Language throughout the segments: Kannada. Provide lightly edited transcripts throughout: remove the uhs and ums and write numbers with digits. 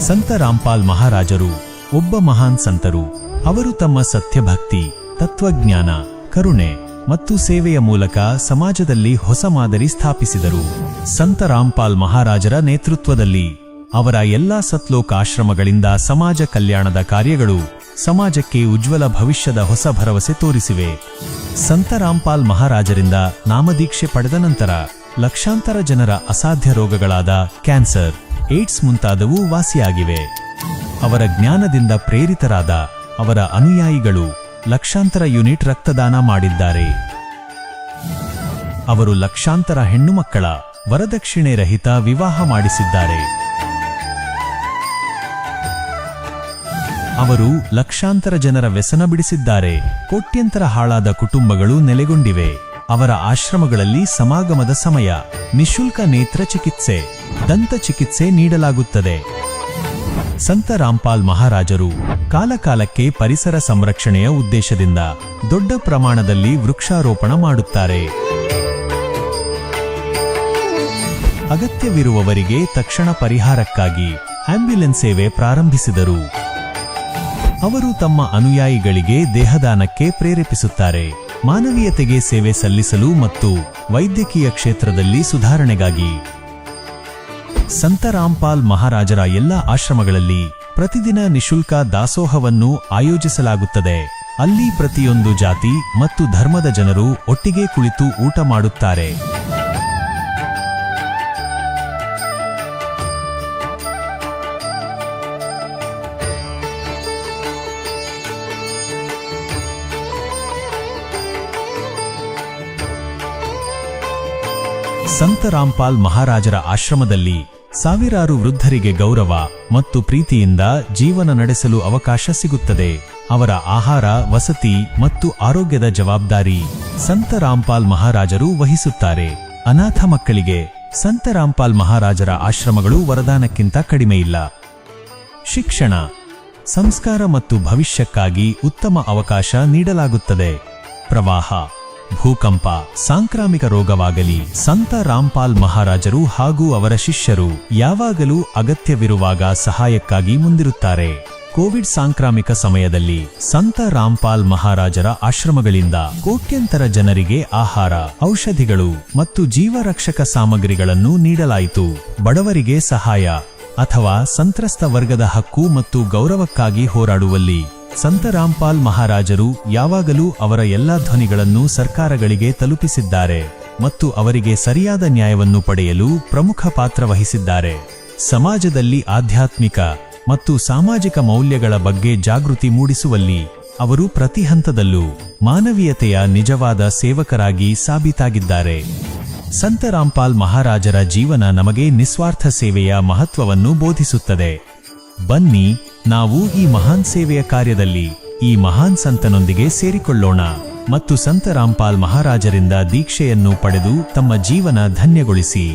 ಸಂತ ರಾಮ್ಪಾಲ್ ಮಹಾರಾಜರು ಒಬ್ಬ ಮಹಾನ್ ಸಂತರು. ಅವರು ತಮ್ಮ ಸತ್ಯಭಕ್ತಿ, ತತ್ವಜ್ಞಾನ, ಕರುಣೆ ಮತ್ತು ಸೇವೆಯ ಮೂಲಕ ಸಮಾಜದಲ್ಲಿ ಹೊಸ ಮಾದರಿ ಸ್ಥಾಪಿಸಿದರು. ಸಂತ ರಾಮ್ಪಾಲ್ ಮಹಾರಾಜರ ನೇತೃತ್ವದಲ್ಲಿ ಅವರ ಎಲ್ಲಾ ಸತ್ಲೋಕ ಆಶ್ರಮಗಳಿಂದ ಸಮಾಜ ಕಲ್ಯಾಣದ ಕಾರ್ಯಗಳು ಸಮಾಜಕ್ಕೆ ಉಜ್ವಲ ಭವಿಷ್ಯದ ಹೊಸ ಭರವಸೆ ತೋರಿಸಿವೆ. ಸಂತ ರಾಮ್ಪಾಲ್ ಮಹಾರಾಜರಿಂದ ನಾಮದೀಕ್ಷೆ ಪಡೆದ ನಂತರ ಲಕ್ಷಾಂತರ ಜನರ ಅಸಾಧ್ಯ ರೋಗಗಳಾದ ಕ್ಯಾನ್ಸರ್, ಏಡ್ಸ್ ಮುಂತಾದವು ವಾಸಿಯಾಗಿವೆ. ಅವರ ಜ್ಞಾನದಿಂದ ಪ್ರೇರಿತರಾದ ಅವರ ಅನುಯಾಯಿಗಳು ಲಕ್ಷಾಂತರ ಯೂನಿಟ್ ರಕ್ತದಾನ ಮಾಡಿದ್ದಾರೆ. ಅವರು ಲಕ್ಷಾಂತರ ಹೆಣ್ಣುಮಕ್ಕಳ ವರದಕ್ಷಿಣೆ ರಹಿತ ವಿವಾಹ ಮಾಡಿಸಿದ್ದಾರೆ. ಅವರು ಲಕ್ಷಾಂತರ ಜನರ ವ್ಯಸನ ಬಿಡಿಸಿದ್ದಾರೆ. ಕೋಟ್ಯಂತರ ಹಾಳಾದ ಕುಟುಂಬಗಳು ನೆಲೆಗೊಂಡಿವೆ. ಅವರ ಆಶ್ರಮಗಳಲ್ಲಿ ಸಮಾಗಮದ ಸಮಯ ನಿಶುಲ್ಕ ನೇತ್ರ ಚಿಕಿತ್ಸೆ, ದಂತ ಚಿಕಿತ್ಸೆ ನೀಡಲಾಗುತ್ತದೆ. ಸಂತ ರಾಮ್ಪಾಲ್ ಮಹಾರಾಜರು ಕಾಲಕಾಲಕ್ಕೆ ಪರಿಸರ ಸಂರಕ್ಷಣೆಯ ಉದ್ದೇಶದಿಂದ ದೊಡ್ಡ ಪ್ರಮಾಣದಲ್ಲಿ ವೃಕ್ಷಾರೋಪಣ ಮಾಡುತ್ತಾರೆ. ಅಗತ್ಯವಿರುವವರಿಗೆ ತಕ್ಷಣ ಪರಿಹಾರಕ್ಕಾಗಿ ಆಂಬ್ಯುಲೆನ್ಸ್ ಸೇವೆ ಪ್ರಾರಂಭಿಸಿದರು. ಅವರು ತಮ್ಮ ಅನುಯಾಯಿಗಳಿಗೆ ದೇಹದಾನಕ್ಕೆ ಪ್ರೇರೇಪಿಸುತ್ತಾರೆ, ಮಾನವೀಯತೆಗೆ ಸೇವೆ ಸಲ್ಲಿಸಲು ಮತ್ತು ವೈದ್ಯಕೀಯ ಕ್ಷೇತ್ರದಲ್ಲಿ ಸುಧಾರಣೆಗಾಗಿ. ಸಂತ ರಾಮ್ಪಾಲ್ ಮಹಾರಾಜರ ಎಲ್ಲ ಆಶ್ರಮಗಳಲ್ಲಿ ಪ್ರತಿದಿನ ನಿಶುಲ್ಕ ದಾಸೋಹವನ್ನು ಆಯೋಜಿಸಲಾಗುತ್ತದೆ. ಅಲ್ಲಿ ಪ್ರತಿಯೊಂದು ಜಾತಿ ಮತ್ತು ಧರ್ಮದ ಜನರು ಒಟ್ಟಿಗೆ ಕುಳಿತು ಊಟ ಮಾಡುತ್ತಾರೆ. ಸಂತ ರಾಮ್ಪಾಲ್ ಮಹಾರಾಜರ ಆಶ್ರಮದಲ್ಲಿ ಸಾವಿರಾರು ವೃದ್ಧರಿಗೆ ಗೌರವ ಮತ್ತು ಪ್ರೀತಿಯಿಂದ ಜೀವನ ನಡೆಸಲು ಅವಕಾಶ ಸಿಗುತ್ತದೆ. ಅವರ ಆಹಾರ, ವಸತಿ ಮತ್ತು ಆರೋಗ್ಯದ ಜವಾಬ್ದಾರಿ ಸಂತ ರಾಮ್ಪಾಲ್ ಮಹಾರಾಜರು ವಹಿಸುತ್ತಾರೆ. ಅನಾಥ ಮಕ್ಕಳಿಗೆ ಸಂತ ರಾಮ್ಪಾಲ್ ಮಹಾರಾಜರ ಆಶ್ರಮಗಳು ವರದಾನಕ್ಕಿಂತ ಕಡಿಮೆಯಿಲ್ಲ. ಶಿಕ್ಷಣ, ಸಂಸ್ಕಾರ ಮತ್ತು ಭವಿಷ್ಯಕ್ಕಾಗಿ ಉತ್ತಮ ಅವಕಾಶ ನೀಡಲಾಗುತ್ತದೆ. ಪ್ರವಾಹ, ಭೂಕಂಪ, ಸಾಂಕ್ರಾಮಿಕ ರೋಗವಾಗಲಿ, ಸಂತ ರಾಮ್ಪಾಲ್ ಮಹಾರಾಜರು ಹಾಗೂ ಅವರ ಶಿಷ್ಯರು ಯಾವಾಗಲೂ ಅಗತ್ಯವಿರುವಾಗ ಸಹಾಯಕ್ಕಾಗಿ ಮುಂದಿರುತ್ತಾರೆ. ಕೋವಿಡ್ ಸಾಂಕ್ರಾಮಿಕ ಸಮಯದಲ್ಲಿ ಸಂತ ರಾಮ್ಪಾಲ್ ಮಹಾರಾಜರ ಆಶ್ರಮಗಳಿಂದ ಕೋಟ್ಯಂತರ ಜನರಿಗೆ ಆಹಾರ, ಔಷಧಿಗಳು ಮತ್ತು ಜೀವರಕ್ಷಕ ಸಾಮಗ್ರಿಗಳನ್ನು ನೀಡಲಾಯಿತು. ಬಡವರಿಗೆ ಸಹಾಯ ಅಥವಾ ಸಂತ್ರಸ್ತ ವರ್ಗದ ಹಕ್ಕು ಮತ್ತು ಗೌರವಕ್ಕಾಗಿ ಹೋರಾಡುವಲ್ಲಿ ಸಂತ ರಾಮ್ಪಾಲ್ ಮಹಾರಾಜರು ಯಾವಾಗಲೂ ಅವರ ಎಲ್ಲಾ ಧ್ವನಿಗಳನ್ನು ಸರ್ಕಾರಗಳಿಗೆ ತಲುಪಿಸಿದ್ದಾರೆ ಮತ್ತು ಅವರಿಗೆ ಸರಿಯಾದ ನ್ಯಾಯವನ್ನು ಪಡೆಯಲು ಪ್ರಮುಖ ಪಾತ್ರ ವಹಿಸಿದ್ದಾರೆ. ಸಮಾಜದಲ್ಲಿ ಆಧ್ಯಾತ್ಮಿಕ ಮತ್ತು ಸಾಮಾಜಿಕ ಮೌಲ್ಯಗಳ ಬಗ್ಗೆ ಜಾಗೃತಿ ಮೂಡಿಸುವಲ್ಲಿ ಅವರು ಪ್ರತಿ ಹಂತದಲ್ಲೂ ಮಾನವೀಯತೆಯ ನಿಜವಾದ ಸೇವಕರಾಗಿ ಸಾಬೀತಾಗಿದ್ದಾರೆ. ಸಂತ ರಾಮ್ಪಾಲ್ ಮಹಾರಾಜರ ಜೀವನ ನಮಗೆ ನಿಸ್ವಾರ್ಥ ಸೇವೆಯ ಮಹತ್ವವನ್ನು ಬೋಧಿಸುತ್ತದೆ. ಬನ್ನಿ, ನಾವು ಈ ಮಹಾನ್ ಸೇವೆಯ ಕಾರ್ಯದಲ್ಲಿ ಈ ಮಹಾನ್ ಸಂತನೊಂದಿಗೆ ಸೇರಿಕೊಳ್ಳೋಣ ಮತ್ತು ಸಂತ ರಾಮ್ಪಾಲ್ ಮಹಾರಾಜರಿಂದ ದೀಕ್ಷೆಯನ್ನು ಪಡೆದು ತಮ್ಮ ಜೀವನ ಧನ್ಯಗೊಳಿಸಿ.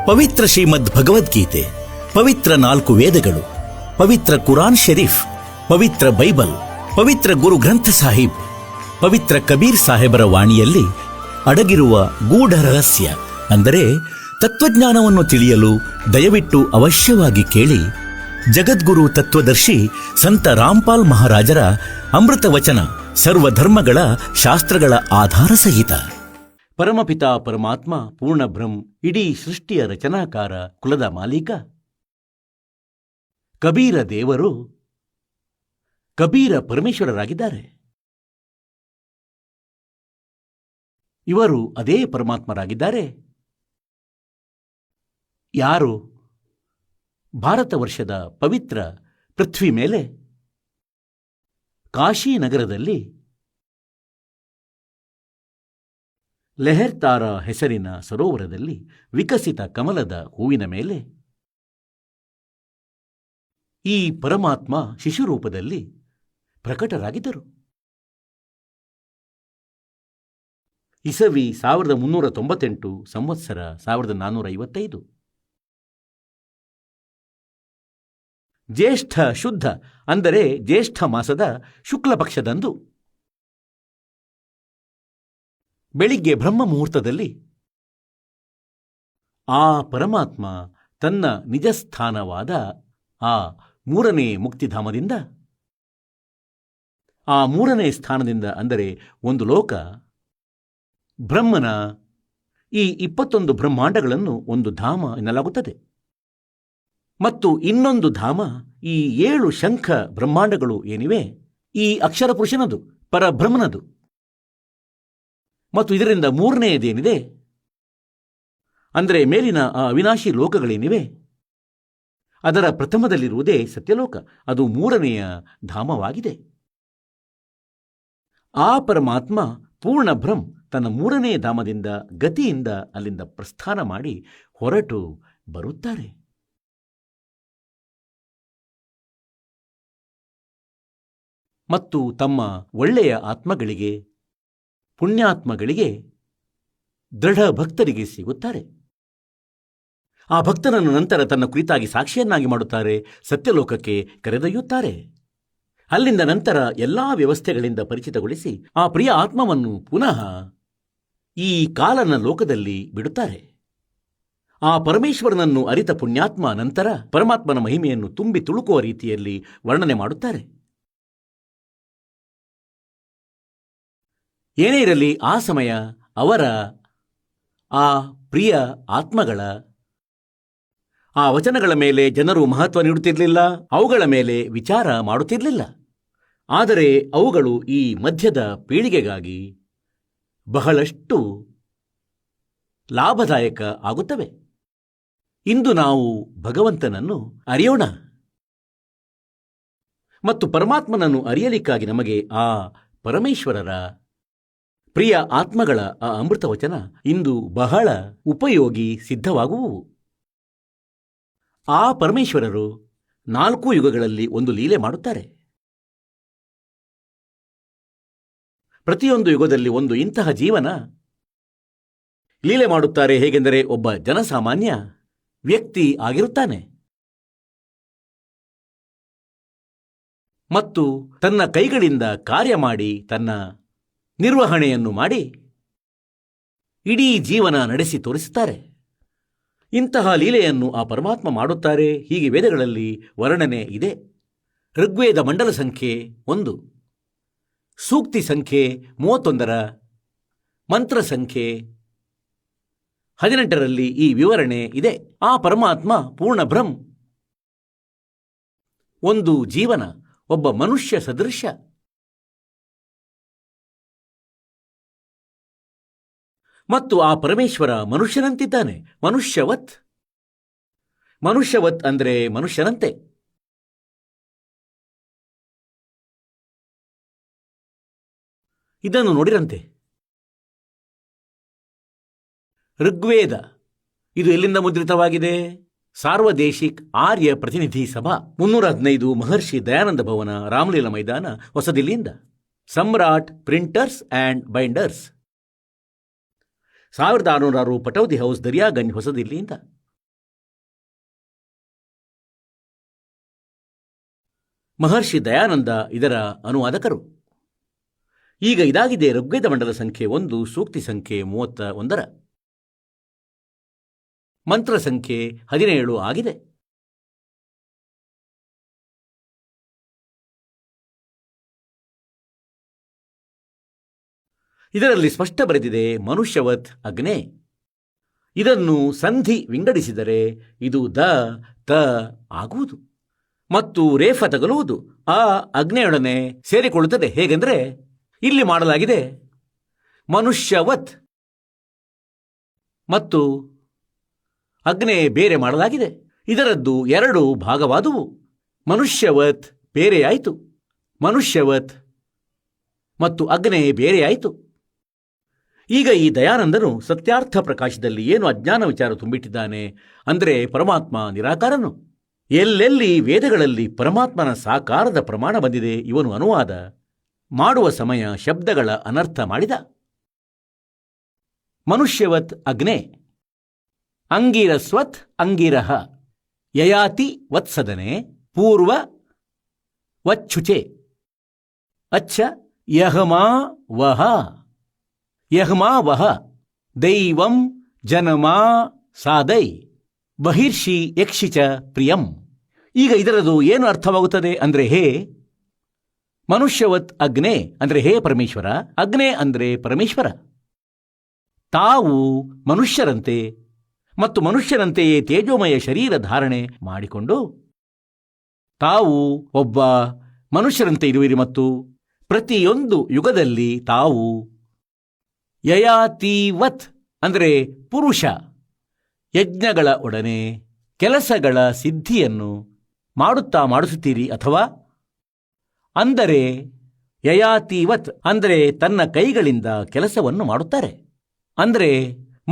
ಪವಿತ್ರ ಶ್ರೀಮದ್ ಭಗವದ್ಗೀತೆ, ಪವಿತ್ರ 4 ವೇದಗಳು, ಪವಿತ್ರ ಕುರಾನ್ ಶರೀಫ್, ಪವಿತ್ರ ಬೈಬಲ್, ಪವಿತ್ರ ಗುರು ಗ್ರಂಥ ಸಾಹಿಬ್, ಪವಿತ್ರ ಕಬೀರ್ ಸಾಹೇಬರ ವಾಣಿಯಲ್ಲಿ ಅಡಗಿರುವ ಗೂಢ ರಹಸ್ಯ ಅಂದರೆ ತತ್ವಜ್ಞಾನವನ್ನು ತಿಳಿಯಲು ದಯವಿಟ್ಟು ಅವಶ್ಯವಾಗಿ ಕೇಳಿ. ಜಗದ್ಗುರು ತತ್ವದರ್ಶಿ ಸಂತ ರಾಮ್ಪಾಲ್ ಮಹಾರಾಜರ ಅಮೃತ ವಚನ, ಸರ್ವಧರ್ಮಗಳ ಶಾಸ್ತ್ರಗಳ ಆಧಾರ ಸಹಿತ. ಪರಮಪಿತಾ ಪರಮಾತ್ಮ ಪೂರ್ಣಬ್ರಹ್ಮ ಇಡೀ ಸೃಷ್ಟಿಯ ರಚನಾಕಾರ, ಕುಲದ ಮಾಲೀಕ. ಕಬೀರ ದೇವರು, ಕಬೀರ ಪರಮೇಶ್ವರರಾಗಿದ್ದಾರೆ. ಇವರು ಅದೇ ಪರಮಾತ್ಮರಾಗಿದ್ದಾರೆ. ಯಾರು ಭಾರತ ವರ್ಷದ ಪವಿತ್ರ ಪೃಥ್ವಿ ಮೇಲೆ ಕಾಶಿ ನಗರದಲ್ಲಿ ಲೆಹರ್ತಾರ ಹೆಸರಿನ ಸರೋವರದಲ್ಲಿ ವಿಕಸಿತ ಕಮಲದ ಹೂವಿನ ಮೇಲೆ ಈ ಪರಮಾತ್ಮ ಶಿಶುರೂಪದಲ್ಲಿ ಪ್ರಕಟರಾಗಿದ್ದರು. ಇಸವಿ 1398, ಸಂವತ್ಸರ 1455. ಜ್ಯೇಷ್ಠ ಶುದ್ಧ ಅಂದರೆ ಜ್ಯೇಷ್ಠ ಮಾಸದ ಶುಕ್ಲ ಪಕ್ಷದಂದು ಬೆಳಿಗ್ಗೆ ಬ್ರಹ್ಮ ಮುಹೂರ್ತದಲ್ಲಿ ಆ ಪರಮಾತ್ಮ ತನ್ನ ನಿಜಸ್ಥಾನವಾದ ಆ ಮೂರನೇ ಮುಕ್ತಿಧಾಮದಿಂದ, ಆ ಮೂರನೇ ಸ್ಥಾನದಿಂದ ಅಂದರೆ ಒಂದು ಲೋಕ, ಬ್ರಹ್ಮನ ಈ 21 ಬ್ರಹ್ಮಾಂಡಗಳನ್ನು ಒಂದು ಧಾಮ ಎನ್ನಲಾಗುತ್ತದೆ. ಮತ್ತು ಇನ್ನೊಂದು ಧಾಮ ಈ 7 ಶಂಖ ಬ್ರಹ್ಮಾಂಡಗಳು ಏನಿವೆ, ಈ ಅಕ್ಷರ ಪುರುಷನದು, ಪರಬ್ರಹ್ಮನದು. ಮತ್ತು ಇದರಿಂದ ಮೂರನೆಯದೇನಿದೆ ಅಂದರೆ ಮೇಲಿನ ಆ ಅವಿನಾಶಿ ಲೋಕಗಳೇನಿವೆ, ಅದರ ಪ್ರಥಮದಲ್ಲಿರುವುದೇ ಸತ್ಯಲೋಕ. ಅದು ಮೂರನೆಯ ಧಾಮವಾಗಿದೆ. ಆ ಪರಮಾತ್ಮ ಪೂರ್ಣ ಬ್ರಹ್ಮ ತನ್ನ ಮೂರನೇ ಧಾಮದಿಂದ ಗತಿಯಿಂದ ಅಲ್ಲಿಂದ ಪ್ರಸ್ಥಾನ ಮಾಡಿ ಹೊರಟು ಬರುತ್ತಾರೆ. ಮತ್ತು ತಮ್ಮ ಒಳ್ಳೆಯ ಆತ್ಮಗಳಿಗೆ, ಪುಣ್ಯಾತ್ಮಗಳಿಗೆ, ದೃಢ ಭಕ್ತರಿಗೆ ಸಿಗುತ್ತಾರೆ. ಆ ಭಕ್ತನನ್ನು ನಂತರ ತನ್ನ ಕುರಿತಾಗಿ ಸಾಕ್ಷಿಯನ್ನಾಗಿ ಮಾಡುತ್ತಾರೆ, ಸತ್ಯಲೋಕಕ್ಕೆ ಕರೆದೊಯ್ಯುತ್ತಾರೆ. ಅಲ್ಲಿಂದ ನಂತರ ಎಲ್ಲಾ ವ್ಯವಸ್ಥೆಗಳಿಂದ ಪರಿಚಿತಗೊಳಿಸಿ ಆ ಪ್ರಿಯ ಆತ್ಮವನ್ನು ಪುನಃ ಈ ಕಾಲನ ಲೋಕದಲ್ಲಿ ಬಿಡುತ್ತಾರೆ. ಆ ಪರಮೇಶ್ವರನನ್ನು ಅರಿತ ಪುಣ್ಯಾತ್ಮ ನಂತರ ಪರಮಾತ್ಮನ ಮಹಿಮೆಯನ್ನು ತುಂಬಿ ತುಳುಕುವ ರೀತಿಯಲ್ಲಿ ವರ್ಣನೆ ಮಾಡುತ್ತಾರೆ. ಏನೇ ಇರಲಿ, ಆ ಸಮಯ ಅವರ ಆ ಪ್ರಿಯ ಆತ್ಮಗಳ ಆ ವಚನಗಳ ಮೇಲೆ ಜನರು ಮಹತ್ವ ನೀಡುತ್ತಿರಲಿಲ್ಲ, ಅವುಗಳ ಮೇಲೆ ವಿಚಾರ ಮಾಡುತ್ತಿರಲಿಲ್ಲ. ಆದರೆ ಅವುಗಳು ಈ ಮಧ್ಯದ ಪೀಳಿಗೆಗಾಗಿ ಬಹಳಷ್ಟು ಲಾಭದಾಯಕ ಆಗುತ್ತವೆ. ಇಂದು ನಾವು ಭಗವಂತನನ್ನು ಅರಿಯೋಣ ಮತ್ತು ಪರಮಾತ್ಮನನ್ನು ಅರಿಯಲಿಕ್ಕಾಗಿ ನಮಗೆ ಆ ಪರಮೇಶ್ವರರ ಪ್ರಿಯ ಆತ್ಮಗಳ ಆ ಅಮೃತ ವಚನ ಇಂದು ಬಹಳ ಉಪಯೋಗಿ ಸಿದ್ಧವಾಗುವುವು. ಆ ಪರಮೇಶ್ವರರು 4 ಯುಗಗಳಲ್ಲಿ ಒಂದು ಲೀಲೆ ಮಾಡುತ್ತಾರೆ. ಪ್ರತಿಯೊಂದು ಯುಗದಲ್ಲಿ ಒಂದು ಇಂತಹ ಜೀವನ ಲೀಲೆ ಮಾಡುತ್ತಾರೆ. ಹೇಗೆಂದರೆ ಒಬ್ಬ ಜನಸಾಮಾನ್ಯ ವ್ಯಕ್ತಿ ಆಗಿರುತ್ತಾನೆ ಮತ್ತು ತನ್ನ ಕೈಗಳಿಂದ ಕಾರ್ಯ ಮಾಡಿ ತನ್ನ ನಿರ್ವಹಣೆಯನ್ನು ಮಾಡಿ ಇಡೀ ಜೀವನ ನಡೆಸಿ ತೋರಿಸುತ್ತಾರೆ. ಇಂತಹ ಲೀಲೆಯನ್ನು ಆ ಪರಮಾತ್ಮ ಮಾಡುತ್ತಾರೆ. ಹೀಗೆ ವೇದಗಳಲ್ಲಿ ವರ್ಣನೆ ಇದೆ. ಋಗ್ವೇದ ಮಂಡಲ ಸಂಖ್ಯೆ 1, ಸೂಕ್ತಿ ಸಂಖ್ಯೆ 31, ಮಂತ್ರ ಸಂಖ್ಯೆ 18ರಲ್ಲಿ ಈ ವಿವರಣೆ ಇದೆ. ಆ ಪರಮಾತ್ಮ ಪೂರ್ಣ ಬ್ರಹ್ಮ, ಒಂದು ಜೀವನ, ಒಬ್ಬ ಮನುಷ್ಯ ಸದೃಶ. ಮತ್ತು ಆ ಪರಮೇಶ್ವರ ಮನುಷ್ಯನಂತಿದ್ದಾನೆ, ಮನುಷ್ಯವತ್. ಮನುಷ್ಯವತ್ ಅಂದರೆ ಮನುಷ್ಯನಂತೆ. ಇದನ್ನು ನೋಡಿರಂತೆ. ಋಗ್ವೇದ ಇದು ಎಲ್ಲಿಂದ ಮುದ್ರಿತವಾಗಿದೆ? ಸಾರ್ವದೇಶಿಕ್ ಆರ್ಯ ಪ್ರತಿನಿಧಿ ಸಭಾ, 315, ಮಹರ್ಷಿ ದಯಾನಂದ ಭವನ, ರಾಮಲೀಲಾ ಮೈದಾನ, ಹೊಸದಿಲ್ಲಿಯಿಂದ. ಸಮ್ರಾಟ್ printers and binders, 1606, ಪಟೌದಿ house, Daryaganj, ಹೊಸದಿಲ್ಲಿಯಿಂದ. ಮಹರ್ಷಿ ದಯಾನಂದ ಇದರ ಅನುವಾದಕರು. ಈಗ ಇದಾಗಿದೆ ಋಗ್ವೇದ ಮಂಡಲ ಸಂಖ್ಯೆ 1, ಸೂಕ್ತಿ ಸಂಖ್ಯೆ 31, ಮಂತ್ರ ಸಂಖ್ಯೆ 17 ಆಗಿದೆ. ಇದರಲ್ಲಿ ಸ್ಪಷ್ಟ ಬರೆದಿದೆ ಮನುಷ್ಯವತ್ ಅಗ್ನೆ. ಇದನ್ನು ಸಂಧಿ ವಿಂಗಡಿಸಿದರೆ ಇದು ದ ತ ಆಗುವುದು ಮತ್ತು ರೇಫ ತಗಲುವುದು ಆ ಅಗ್ನೆಯೊಡನೆ ಸೇರಿಕೊಳ್ಳುತ್ತದೆ. ಹೇಗೆಂದರೆ ಇಲ್ಲಿ ಮಾಡಲಾಗಿದೆ ಮನುಷ್ಯವತ್ ಮತ್ತು ಅಗ್ನೇ ಬೇರೆ ಮಾಡಲಾಗಿದೆ. ಇದರದ್ದು 2 ಭಾಗವಾದುವು. ಮನುಷ್ಯವತ್ ಬೇರೆಯಾಯಿತು, ಮನುಷ್ಯವತ್ ಮತ್ತು ಅಗ್ನೇ ಬೇರೆಯಾಯಿತು. ಈಗ ಈ ದಯಾನಂದನು ಸತ್ಯಾರ್ಥ ಪ್ರಕಾಶದಲ್ಲಿ ಏನು ಅಜ್ಞಾನ ವಿಚಾರ ತುಂಬಿಟ್ಟಿದ್ದಾನೆ ಅಂದರೆ ಪರಮಾತ್ಮ ನಿರಾಕಾರನು. ಎಲ್ಲೆಲ್ಲಿ ವೇದಗಳಲ್ಲಿ ಪರಮಾತ್ಮನ ಸಾಕಾರದ ಪ್ರಮಾಣ ಬಂದಿದೆ ಇವನು ಅನುವಾದ ಮಾಡುವ ಸಮಯ ಶಬ್ದಗಳ ಅನರ್ಥ ಮಾಡಿದ. ಮನುಷ್ಯವತ್ ಅಗ್ನೇ, ಅಂಗಿರಸ್ವತ್ ಅಂಗಿರಹ, ಯಯಾತಿ ವತ್ಸದನೆ, ಪೂರ್ವ ವಚ್ಚುಚೆ, ಅಚ್ಚ ಯಹಮಾ ವಹ, ಯಹಮಾ ವಹ, ದೈವಂ ಜನಮಾ ಸಾದೈ, ಬಹಿರ್ಷಿ ಯಕ್ಷಿಚ ಪ್ರಿಯಂ. ಈಗ ಇದರದು ಏನು ಅರ್ಥವಾಗುತ್ತದೆ ಅಂದರೆ, ಹೇ ಮನುಷ್ಯವತ್ ಅಗ್ನೇ ಅಂದರೆ ಹೇ ಪರಮೇಶ್ವರ, ಅಗ್ನೇ ಅಂದರೆ ಪರಮೇಶ್ವರ. ತಾವು ಮನುಷ್ಯರಂತೆ ಮತ್ತು ಮನುಷ್ಯರಂತೆಯೇ ತೇಜೋಮಯ ಶರೀರ ಧಾರಣೆ ಮಾಡಿಕೊಂಡು ತಾವು ಒಬ್ಬ ಮನುಷ್ಯರಂತೆ ಇರುವಿರಿ ಮತ್ತು ಪ್ರತಿಯೊಂದು ಯುಗದಲ್ಲಿ ತಾವು ಯಯಾತಿವತ್ ಅಂದರೆ ಪುರುಷ ಯಜ್ಞಗಳ ಒಡನೆ ಕೆಲಸಗಳ ಸಿದ್ಧಿಯನ್ನು ಮಾಡಿಸುತ್ತೀರಿ. ಅಥವಾ ಅಂದರೆ ಯಯಾತಿವತ್ ಅಂದರೆ ತನ್ನ ಕೈಗಳಿಂದ ಕೆಲಸವನ್ನು ಮಾಡುತ್ತಾರೆ. ಅಂದರೆ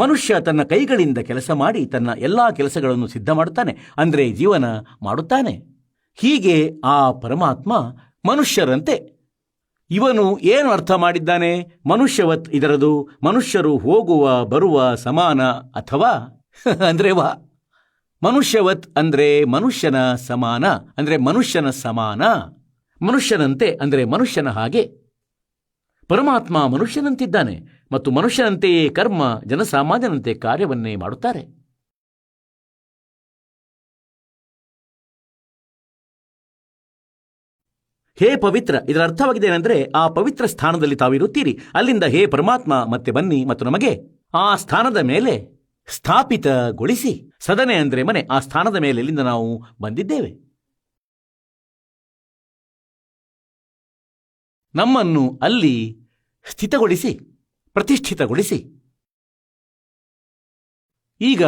ಮನುಷ್ಯ ತನ್ನ ಕೈಗಳಿಂದ ಕೆಲಸ ಮಾಡಿ ತನ್ನ ಎಲ್ಲಾ ಕೆಲಸಗಳನ್ನು ಸಿದ್ಧ ಮಾಡುತ್ತಾನೆ, ಅಂದರೆ ಜೀವನ ಮಾಡುತ್ತಾನೆ. ಹೀಗೆ ಆ ಪರಮಾತ್ಮ ಮನುಷ್ಯರಂತೆ. ಇವನು ಏನು ಅರ್ಥ ಮಾಡಿದ್ದಾನೆ? ಮನುಷ್ಯವತ್ ಇದರದು ಮನುಷ್ಯರು ಹೋಗುವ ಬರುವ ಸಮಾನ ಅಥವಾ ಅಂದರೆ ಮನುಷ್ಯವತ್ ಅಂದರೆ ಮನುಷ್ಯನ ಸಮಾನ, ಅಂದರೆ ಮನುಷ್ಯನ ಸಮಾನ, ಮನುಷ್ಯನಂತೆ ಅಂದರೆ ಮನುಷ್ಯನ ಹಾಗೆ. ಪರಮಾತ್ಮ ಮನುಷ್ಯನಂತಿದ್ದಾನೆ ಮತ್ತು ಮನುಷ್ಯನಂತೆಯೇ ಕರ್ಮ ಜನಸಾಮಾನ್ಯನಂತೆ ಕಾರ್ಯವನ್ನೇ ಮಾಡುತ್ತಾರೆ. ಹೇ ಪವಿತ್ರ ಇದರ ಅರ್ಥವಾಗಿದೆ ಏನೆಂದರೆ, ಆ ಪವಿತ್ರ ಸ್ಥಾನದಲ್ಲಿ ತಾವಿರುತ್ತೀರಿ, ಅಲ್ಲಿಂದ ಹೇ ಪರಮಾತ್ಮ ಮತ್ತೆ ಬನ್ನಿ ಮತ್ತು ನಮಗೆ ಆ ಸ್ಥಾನದ ಮೇಲೆ ಸ್ಥಾಪಿತಗೊಳಿಸಿ. ಸದನೆ ಅಂದರೆ ಮನೆ, ಆ ಸ್ಥಾನದ ಮೇಲೆ ಎಲ್ಲಿಂದ ನಾವು ಬಂದಿದ್ದೇವೆ ನಮ್ಮನ್ನು ಅಲ್ಲಿ ಸ್ಥಿತಗೊಳಿಸಿ, ಪ್ರತಿಷ್ಠಿತಗೊಳಿಸಿ. ಈಗ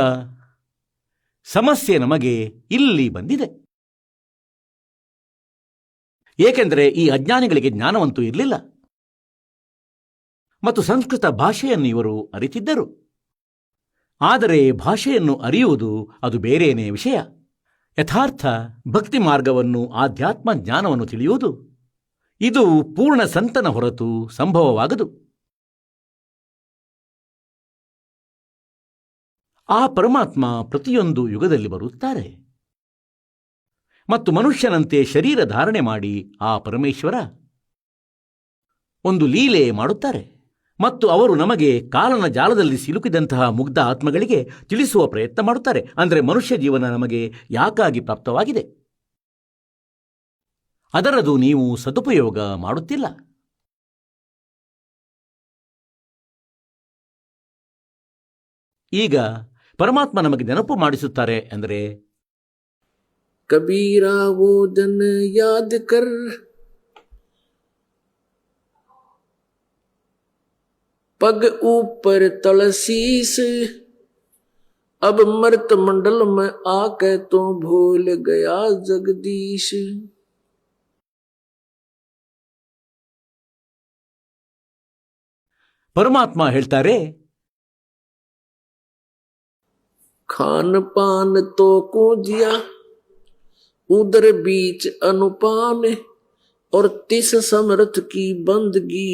ಸಮಸ್ಯೆ ನಮಗೆ ಇಲ್ಲಿ ಬಂದಿದೆ. ಏಕೆಂದರೆ ಈ ಅಜ್ಞಾನಿಗಳಿಗೆ ಜ್ಞಾನವಂತೂ ಇರಲಿಲ್ಲ ಮತ್ತು ಸಂಸ್ಕೃತ ಭಾಷೆಯನ್ನು ಇವರು ಅರಿತಿದ್ದರು. ಆದರೆ ಭಾಷೆಯನ್ನು ಅರಿಯುವುದು ಅದು ಬೇರೇನೇ ವಿಷಯ. ಯಥಾರ್ಥ ಭಕ್ತಿ ಮಾರ್ಗವನ್ನು, ಆಧ್ಯಾತ್ಮ ಜ್ಞಾನವನ್ನು ತಿಳಿಯುವುದು ಇದು ಪೂರ್ಣ ಸಂತನ ಹೊರತು ಸಂಭವವಾಗದು. ಆ ಪರಮಾತ್ಮ ಪ್ರತಿಯೊಂದು ಯುಗದಲ್ಲಿ ಬರುತ್ತಾರೆ ಮತ್ತು ಮನುಷ್ಯನಂತೆ ಶರೀರ ಧಾರಣೆ ಮಾಡಿ ಆ ಪರಮೇಶ್ವರ ಒಂದು ಲೀಲೆ ಮಾಡುತ್ತಾರೆ ಮತ್ತು ಅವರು ನಮಗೆ ಕಾಲನ ಜಾಲದಲ್ಲಿ ಸಿಲುಕಿದಂತಹ ಮುಗ್ಧ ಆತ್ಮಗಳಿಗೆ ತಿಳಿಸುವ ಪ್ರಯತ್ನ ಮಾಡುತ್ತಾರೆ. ಅಂದರೆ ಮನುಷ್ಯ ಜೀವನ ನಮಗೆ ಯಾಕಾಗಿ ಪ್ರಾಪ್ತವಾಗಿದೆ, ಅದರದು ನೀವು ಸದುಪಯೋಗ ಮಾಡುತ್ತಿಲ್ಲ. ಈಗ ಪರಮಾತ್ಮ ನಮಗೆ ನೆನಪು ಮಾಡಿಸುತ್ತಾರೆ ಅಂದರೆ, ಕಬೀರಾ ವೋ ದನ್ ಯಾದ್ ಕರ್, पग ऊपर तलसीस, अब मर्त मंडल में आके तो भूल गया जगदीश. ಪರಮಾತ್ಮ ಹೇಳ್ತಾರೆ, खान पान तो कूजिया उधर बीच अनुपान, और तिस समर्थ की बंदगी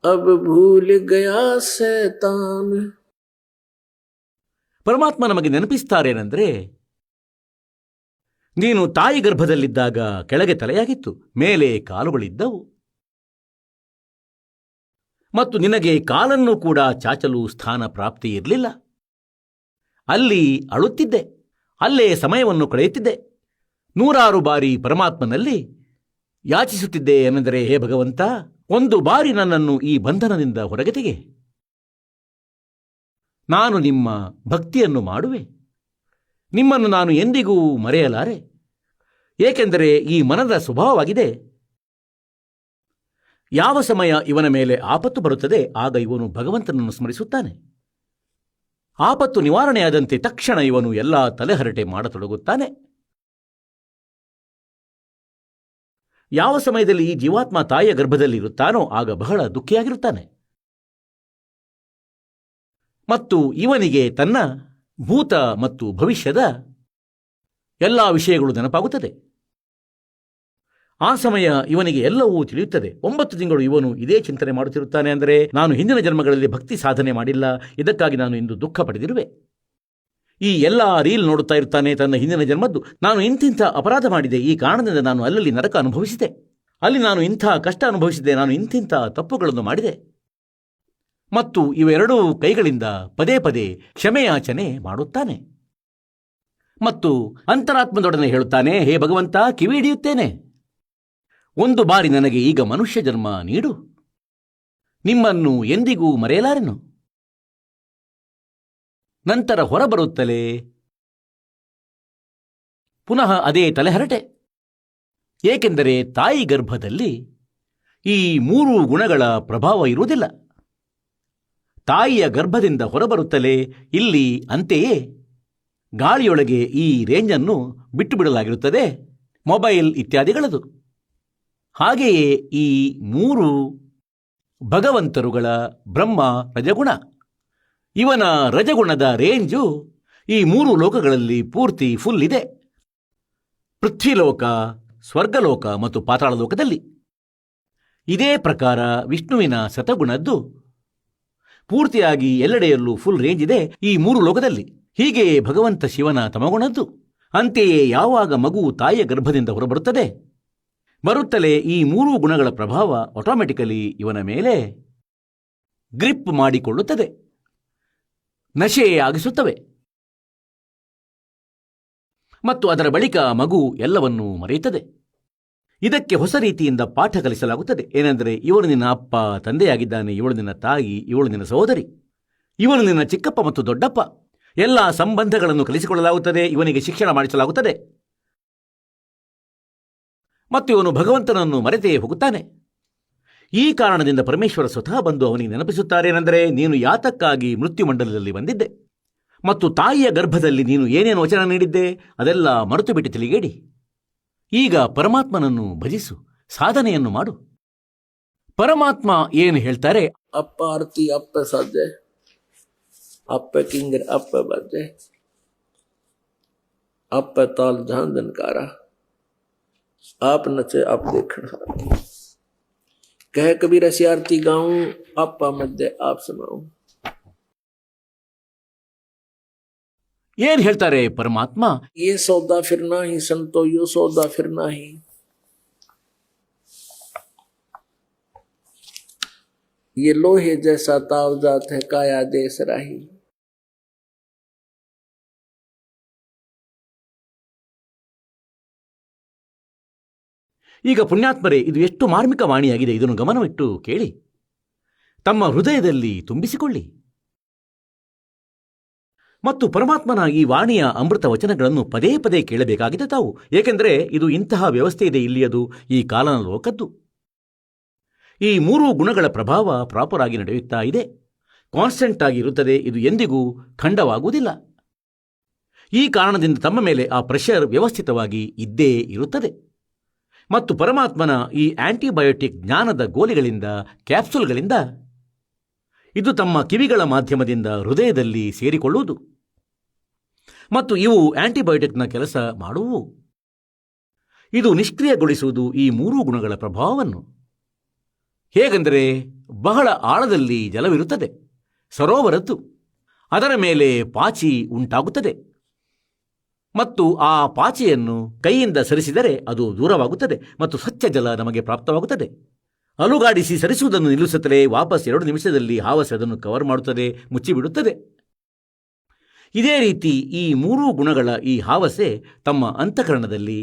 अब भूल गया शैतान. ಪರಮಾತ್ಮ ನಮಗೆ ನೆನಪಿಸ್ತಾರೇನೆಂದ್ರೆ, ನೀನು ತಾಯಿ ಗರ್ಭದಲ್ಲಿದ್ದಾಗ ಕೆಳಗೆ ತಲೆಯಾಗಿತ್ತು, ಮೇಲೆ ಕಾಲುಗಳಿದ್ದವು ಮತ್ತು ನಿನಗೆ ಕಾಲನ್ನು ಕೂಡ ಚಾಚಲು ಸ್ಥಾನ ಪ್ರಾಪ್ತಿ ಇರಲಿಲ್ಲ. ಅಲ್ಲಿ ಅಳುತ್ತಿದ್ದೆ, ಅಲ್ಲೇ ಸಮಯವನ್ನು ಕಳೆಯುತ್ತಿದ್ದೆ. 100 ಬಾರಿ ಪರಮಾತ್ಮನಲ್ಲಿ ಯಾಚಿಸುತ್ತಿದ್ದೆ ಏನೆಂದರೆ, ಹೇ ಭಗವಂತ, ಒಂದು ಬಾರಿ ನನ್ನನ್ನು ಈ ಬಂಧನದಿಂದ ಹೊರಗೆ ತೆಗೆ, ನಾನು ನಿಮ್ಮ ಭಕ್ತಿಯನ್ನು ಮಾಡುವೆ, ನಿಮ್ಮನ್ನು ನಾನು ಎಂದಿಗೂ ಮರೆಯಲಾರೆ. ಏಕೆಂದರೆ ಈ ಮನದ ಸ್ವಭಾವವಾಗಿದೆ, ಯಾವ ಸಮಯ ಇವನ ಮೇಲೆ ಆಪತ್ತು ಬರುತ್ತದೆ ಆಗ ಇವನು ಭಗವಂತನನ್ನು ಸ್ಮರಿಸುತ್ತಾನೆ. ಆಪತ್ತು ನಿವಾರಣೆಯಾದಂತೆ ತಕ್ಷಣ ಇವನು ಎಲ್ಲ ತಲೆಹರಟೆ ಮಾಡತೊಡಗುತ್ತಾನೆ. ಯಾವ ಸಮಯದಲ್ಲಿ ಈ ಜೀವಾತ್ಮ ತಾಯಿಯ ಗರ್ಭದಲ್ಲಿರುತ್ತಾನೋ ಆಗ ಬಹಳ ದುಃಖಿಯಾಗಿರುತ್ತಾನೆ. ಮತ್ತು ಇವನಿಗೆ ತನ್ನ ಭೂತ ಮತ್ತು ಭವಿಷ್ಯದ ಎಲ್ಲ ವಿಷಯಗಳು ನೆನಪಾಗುತ್ತದೆ. ಆ ಸಮಯ ಇವನಿಗೆ ಎಲ್ಲವೂ ತಿಳಿಯುತ್ತದೆ. 9 ತಿಂಗಳು ಇವನು ಇದೇ ಚಿಂತನೆ ಮಾಡುತ್ತಿರುತ್ತಾನೆ. ಅಂದರೆ, ನಾನು ಹಿಂದಿನ ಜನ್ಮಗಳಲ್ಲಿ ಭಕ್ತಿ ಸಾಧನೆ ಮಾಡಿಲ್ಲ, ಇದಕ್ಕಾಗಿ ನಾನು ಇಂದು ದುಃಖ ಪಡೆದಿರುವೆ. ಈ ಎಲ್ಲ ರೀಲ್ ನೋಡುತ್ತಾ ಇರ್ತಾನೆ ತನ್ನ ಹಿಂದಿನ ಜನ್ಮದ್ದು. ನಾನು ಇಂತಿಂಥ ಅಪರಾಧ ಮಾಡಿದೆ, ಈ ಕಾರಣದಿಂದ ನಾನು ಅಲ್ಲಲ್ಲಿ ನರಕ ಅನುಭವಿಸಿದೆ, ಅಲ್ಲಿ ನಾನು ಇಂಥ ಕಷ್ಟ ಅನುಭವಿಸಿದೆ, ನಾನು ಇಂತಿಂಥ ತಪ್ಪುಗಳನ್ನು ಮಾಡಿದೆ. ಮತ್ತು ಇವೆರಡೂ ಕೈಗಳಿಂದ ಪದೇ ಪದೇ ಕ್ಷಮೆಯಾಚನೆ ಮಾಡುತ್ತಾನೆ. ಮತ್ತು ಅಂತರಾತ್ಮದೊಡನೆ ಹೇಳುತ್ತಾನೆ, ಹೇ ಭಗವಂತ, ಕಿವಿ ಹಿಡಿಯುತ್ತೇನೆ, ಒಂದು ಬಾರಿ ನನಗೆ ಈಗ ಮನುಷ್ಯ ಜನ್ಮ ನೀಡು, ನಿಮ್ಮನ್ನು ಎಂದಿಗೂ ಮರೆಯಲಾರೆನು. ನಂತರ ಹೊರಬರುತ್ತಲೇ ಪುನಃ ಅದೇ ತಲೆಹರಟೆ. ಏಕೆಂದರೆ ತಾಯಿ ಗರ್ಭದಲ್ಲಿ ಈ 3 ಗುಣಗಳ ಪ್ರಭಾವ ಇರುವುದಿಲ್ಲ. ತಾಯಿಯ ಗರ್ಭದಿಂದ ಹೊರಬರುತ್ತಲೇ ಇಲ್ಲಿ ಅಂತೆಯೇ ಗಾಳಿಯೊಳಗೆ ಈ ರೇಂಜನ್ನು ಬಿಟ್ಟು ಬಿಡಲಾಗಿರುತ್ತದೆ, ಮೊಬೈಲ್ ಇತ್ಯಾದಿಗಳದು. ಹಾಗೆಯೇ ಈ 3 ಭಗವಂತರುಗಳ ಬ್ರಹ್ಮ ರಜಗುಣ, ಇವನ ರಜಗುಣದ ರೇಂಜು ಈ 3 ಲೋಕಗಳಲ್ಲಿ ಪೂರ್ತಿ ಫುಲ್ ಇದೆ. ಪೃಥ್ವಿಲೋಕ, ಸ್ವರ್ಗಲೋಕ ಮತ್ತು ಪಾತಾಳ ಲೋಕದಲ್ಲಿ. ಇದೇ ಪ್ರಕಾರ ವಿಷ್ಣುವಿನ ಸತಗುಣದ್ದು ಪೂರ್ತಿಯಾಗಿ ಎಲ್ಲೆಡೆಯಲ್ಲೂ ಫುಲ್ ರೇಂಜ್ ಇದೆ ಈ 3 ಲೋಕದಲ್ಲಿ. ಹೀಗೆಯೇ ಭಗವಂತ ಶಿವನ ತಮಗುಣದ್ದು. ಅಂತೆಯೇ ಯಾವಾಗ ಮಗು ತಾಯಿಯ ಗರ್ಭದಿಂದ ಹೊರಬರುತ್ತದೆ, ಬರುತ್ತಲೇ ಈ 3 ಗುಣಗಳ ಪ್ರಭಾವ ಆಟೋಮೆಟಿಕಲಿ ಇವನ ಮೇಲೆ ಗ್ರಿಪ್ ಮಾಡಿಕೊಳ್ಳುತ್ತದೆ, ನಶೆ ಆಗಿಸುತ್ತವೆ. ಮತ್ತು ಅದರ ಬಳಿಕ ಮಗು ಎಲ್ಲವನ್ನೂ ಮರೆಯುತ್ತದೆ. ಇದಕ್ಕೆ ಹೊಸ ರೀತಿಯಿಂದ ಪಾಠ ಕಲಿಸಲಾಗುತ್ತದೆ. ಏನೆಂದರೆ, ಇವನು ನಿನ್ನ ಅಪ್ಪ, ತಂದೆಯಾಗಿದ್ದಾನೆ, ಇವಳು ನಿನ್ನ ತಾಯಿ, ಇವಳು ನಿನ್ನ ಸಹೋದರಿ, ಇವನು ನಿನ್ನ ಚಿಕ್ಕಪ್ಪ ಮತ್ತು ದೊಡ್ಡಪ್ಪ. ಎಲ್ಲ ಸಂಬಂಧಗಳನ್ನು ಕಲಿಸಿಕೊಳ್ಳಲಾಗುತ್ತದೆ, ಇವನಿಗೆ ಶಿಕ್ಷಣ ಮಾಡಿಸಲಾಗುತ್ತದೆ. ಮತ್ತು ಇವನು ಭಗವಂತನನ್ನು ಮರೆತೇ ಹೋಗುತ್ತಾನೆ. ಈ ಕಾರಣದಿಂದ ಪರಮೇಶ್ವರ ಸ್ವತಃ ಬಂದು ಅವನಿಗೆ ನೆನಪಿಸುತ್ತಾರೇನೆಂದರೆ, ನೀನು ಯಾತಕ್ಕಾಗಿ ಮೃತ್ಯುಮಂಡಲದಲ್ಲಿ ಬಂದಿದ್ದೆ ಮತ್ತು ತಾಯಿಯ ಗರ್ಭದಲ್ಲಿ ನೀನು ಏನೇನು ವಚನ ನೀಡಿದ್ದೆ ಅದೆಲ್ಲ ಮರೆತು ಬಿಟ್ಟು ತಿಳಿಗೇಡಿ. ಈಗ ಪರಮಾತ್ಮನನ್ನು ಭಜಿಸು, ಸಾಧನೆಯನ್ನು ಮಾಡು. ಪರಮಾತ್ಮ ಏನು ಹೇಳ್ತಾರೆ, ಅಪ್ಪ ಆರತಿ, ಅಪ್ಪ ಸಜ್ಜೆ, ಅಪ್ಪ ಕಿಂಗರ್, ಅಪ್ಪ ಬಜ್ಜೆ, ಅಪ್ಪ ತಾಲ್ ಜಾಂದನ್ಕಾರ, आप नचे आप देखना। कह कबीर ऐसी आरती गाऊं, आपा मध्य आप समाऊं। ಏನ್ ಹೇಳ್ತಾರೆ ಪರಮಾತ್ಮ, ये सौदा फिर नाही संतो, यो सौदा फिर नाही। ये लोहे जैसा ताव जात है, काया देश राही। ಈಗ ಪುಣ್ಯಾತ್ಮರೇ, ಇದು ಎಷ್ಟು ಮಾರ್ಮಿಕ ವಾಣಿಯಾಗಿದೆ, ಇದನ್ನು ಗಮನವಿಟ್ಟು ಕೇಳಿ, ತಮ್ಮ ಹೃದಯದಲ್ಲಿ ತುಂಬಿಸಿಕೊಳ್ಳಿ. ಮತ್ತು ಪರಮಾತ್ಮನ ಈ ವಾಣಿಯ ಅಮೃತ ವಚನಗಳನ್ನು ಪದೇ ಪದೇ ಕೇಳಬೇಕಾಗಿದೆ ತಾವು. ಏಕೆಂದರೆ ಇದು ಇಂತಹ ವ್ಯವಸ್ಥೆ ಇದೆ ಇಲ್ಲಿಯದು, ಈ ಕಾಲನ ಲೋಕದ್ದು. ಈ 3 ಗುಣಗಳ ಪ್ರಭಾವ ಪ್ರಾಪರ್ ಆಗಿ ನಡೆಯುತ್ತಾ ಇದೆ, ಕಾನ್ಸ್ಟೆಂಟ್ ಆಗಿ ಇರುತ್ತದೆ, ಇದು ಎಂದಿಗೂ ಖಂಡವಾಗುವುದಿಲ್ಲ. ಈ ಕಾರಣದಿಂದ ತಮ್ಮ ಮೇಲೆ ಆ ಪ್ರೆಷರ್ ವ್ಯವಸ್ಥಿತವಾಗಿ ಇದ್ದೇ ಇರುತ್ತದೆ. ಮತ್ತು ಪರಮಾತ್ಮನ ಈ ಆಂಟಿಬಯೋಟಿಕ್ ಜ್ಞಾನದ ಗೋಲಿಗಳಿಂದ, ಕ್ಯಾಪ್ಸುಲ್ಗಳಿಂದ ಇದು ತಮ್ಮ ಕಿವಿಗಳ ಮಾಧ್ಯಮದಿಂದ ಹೃದಯದಲ್ಲಿ ಸೇರಿಕೊಳ್ಳುವುದು ಮತ್ತು ಇವು ಆಂಟಿಬಯೋಟಿಕ್ನ ಕೆಲಸ ಮಾಡುವು. ಇದು ನಿಷ್ಕ್ರಿಯಗೊಳಿಸುವುದು ಈ 3 ಗುಣಗಳ ಪ್ರಭಾವವನ್ನು. ಹೇಗೆಂದರೆ, ಬಹಳ ಆಳದಲ್ಲಿ ಜಲವಿರುತ್ತದೆ, ಸರೋವರದ್ದು, ಅದರ ಮೇಲೆ ಪಾಚಿ ಉಂಟಾಗುತ್ತದೆ ಮತ್ತು ಆ ಪಾಚಿಯನ್ನು ಕೈಯಿಂದ ಸರಿಸಿದರೆ ಅದು ದೂರವಾಗುತ್ತದೆ ಮತ್ತು ಸ್ವಚ್ಛ ಜಲ ನಮಗೆ ಪ್ರಾಪ್ತವಾಗುತ್ತದೆ. ಅಲುಗಾಡಿಸಿ ಸರಿಸುವುದನ್ನು ನಿಲ್ಲಿಸುತ್ತಲೇ ವಾಪಸ್ 2 ನಿಮಿಷದಲ್ಲಿ ಹಾವಸೆ ಅದನ್ನು ಕವರ್ ಮಾಡುತ್ತದೆ, ಮುಚ್ಚಿಬಿಡುತ್ತದೆ. ಇದೇ ರೀತಿ ಈ 3 ಗುಣಗಳ ಈ ಹಾವಸೆ ತಮ್ಮ ಅಂತಃಕರಣದಲ್ಲಿ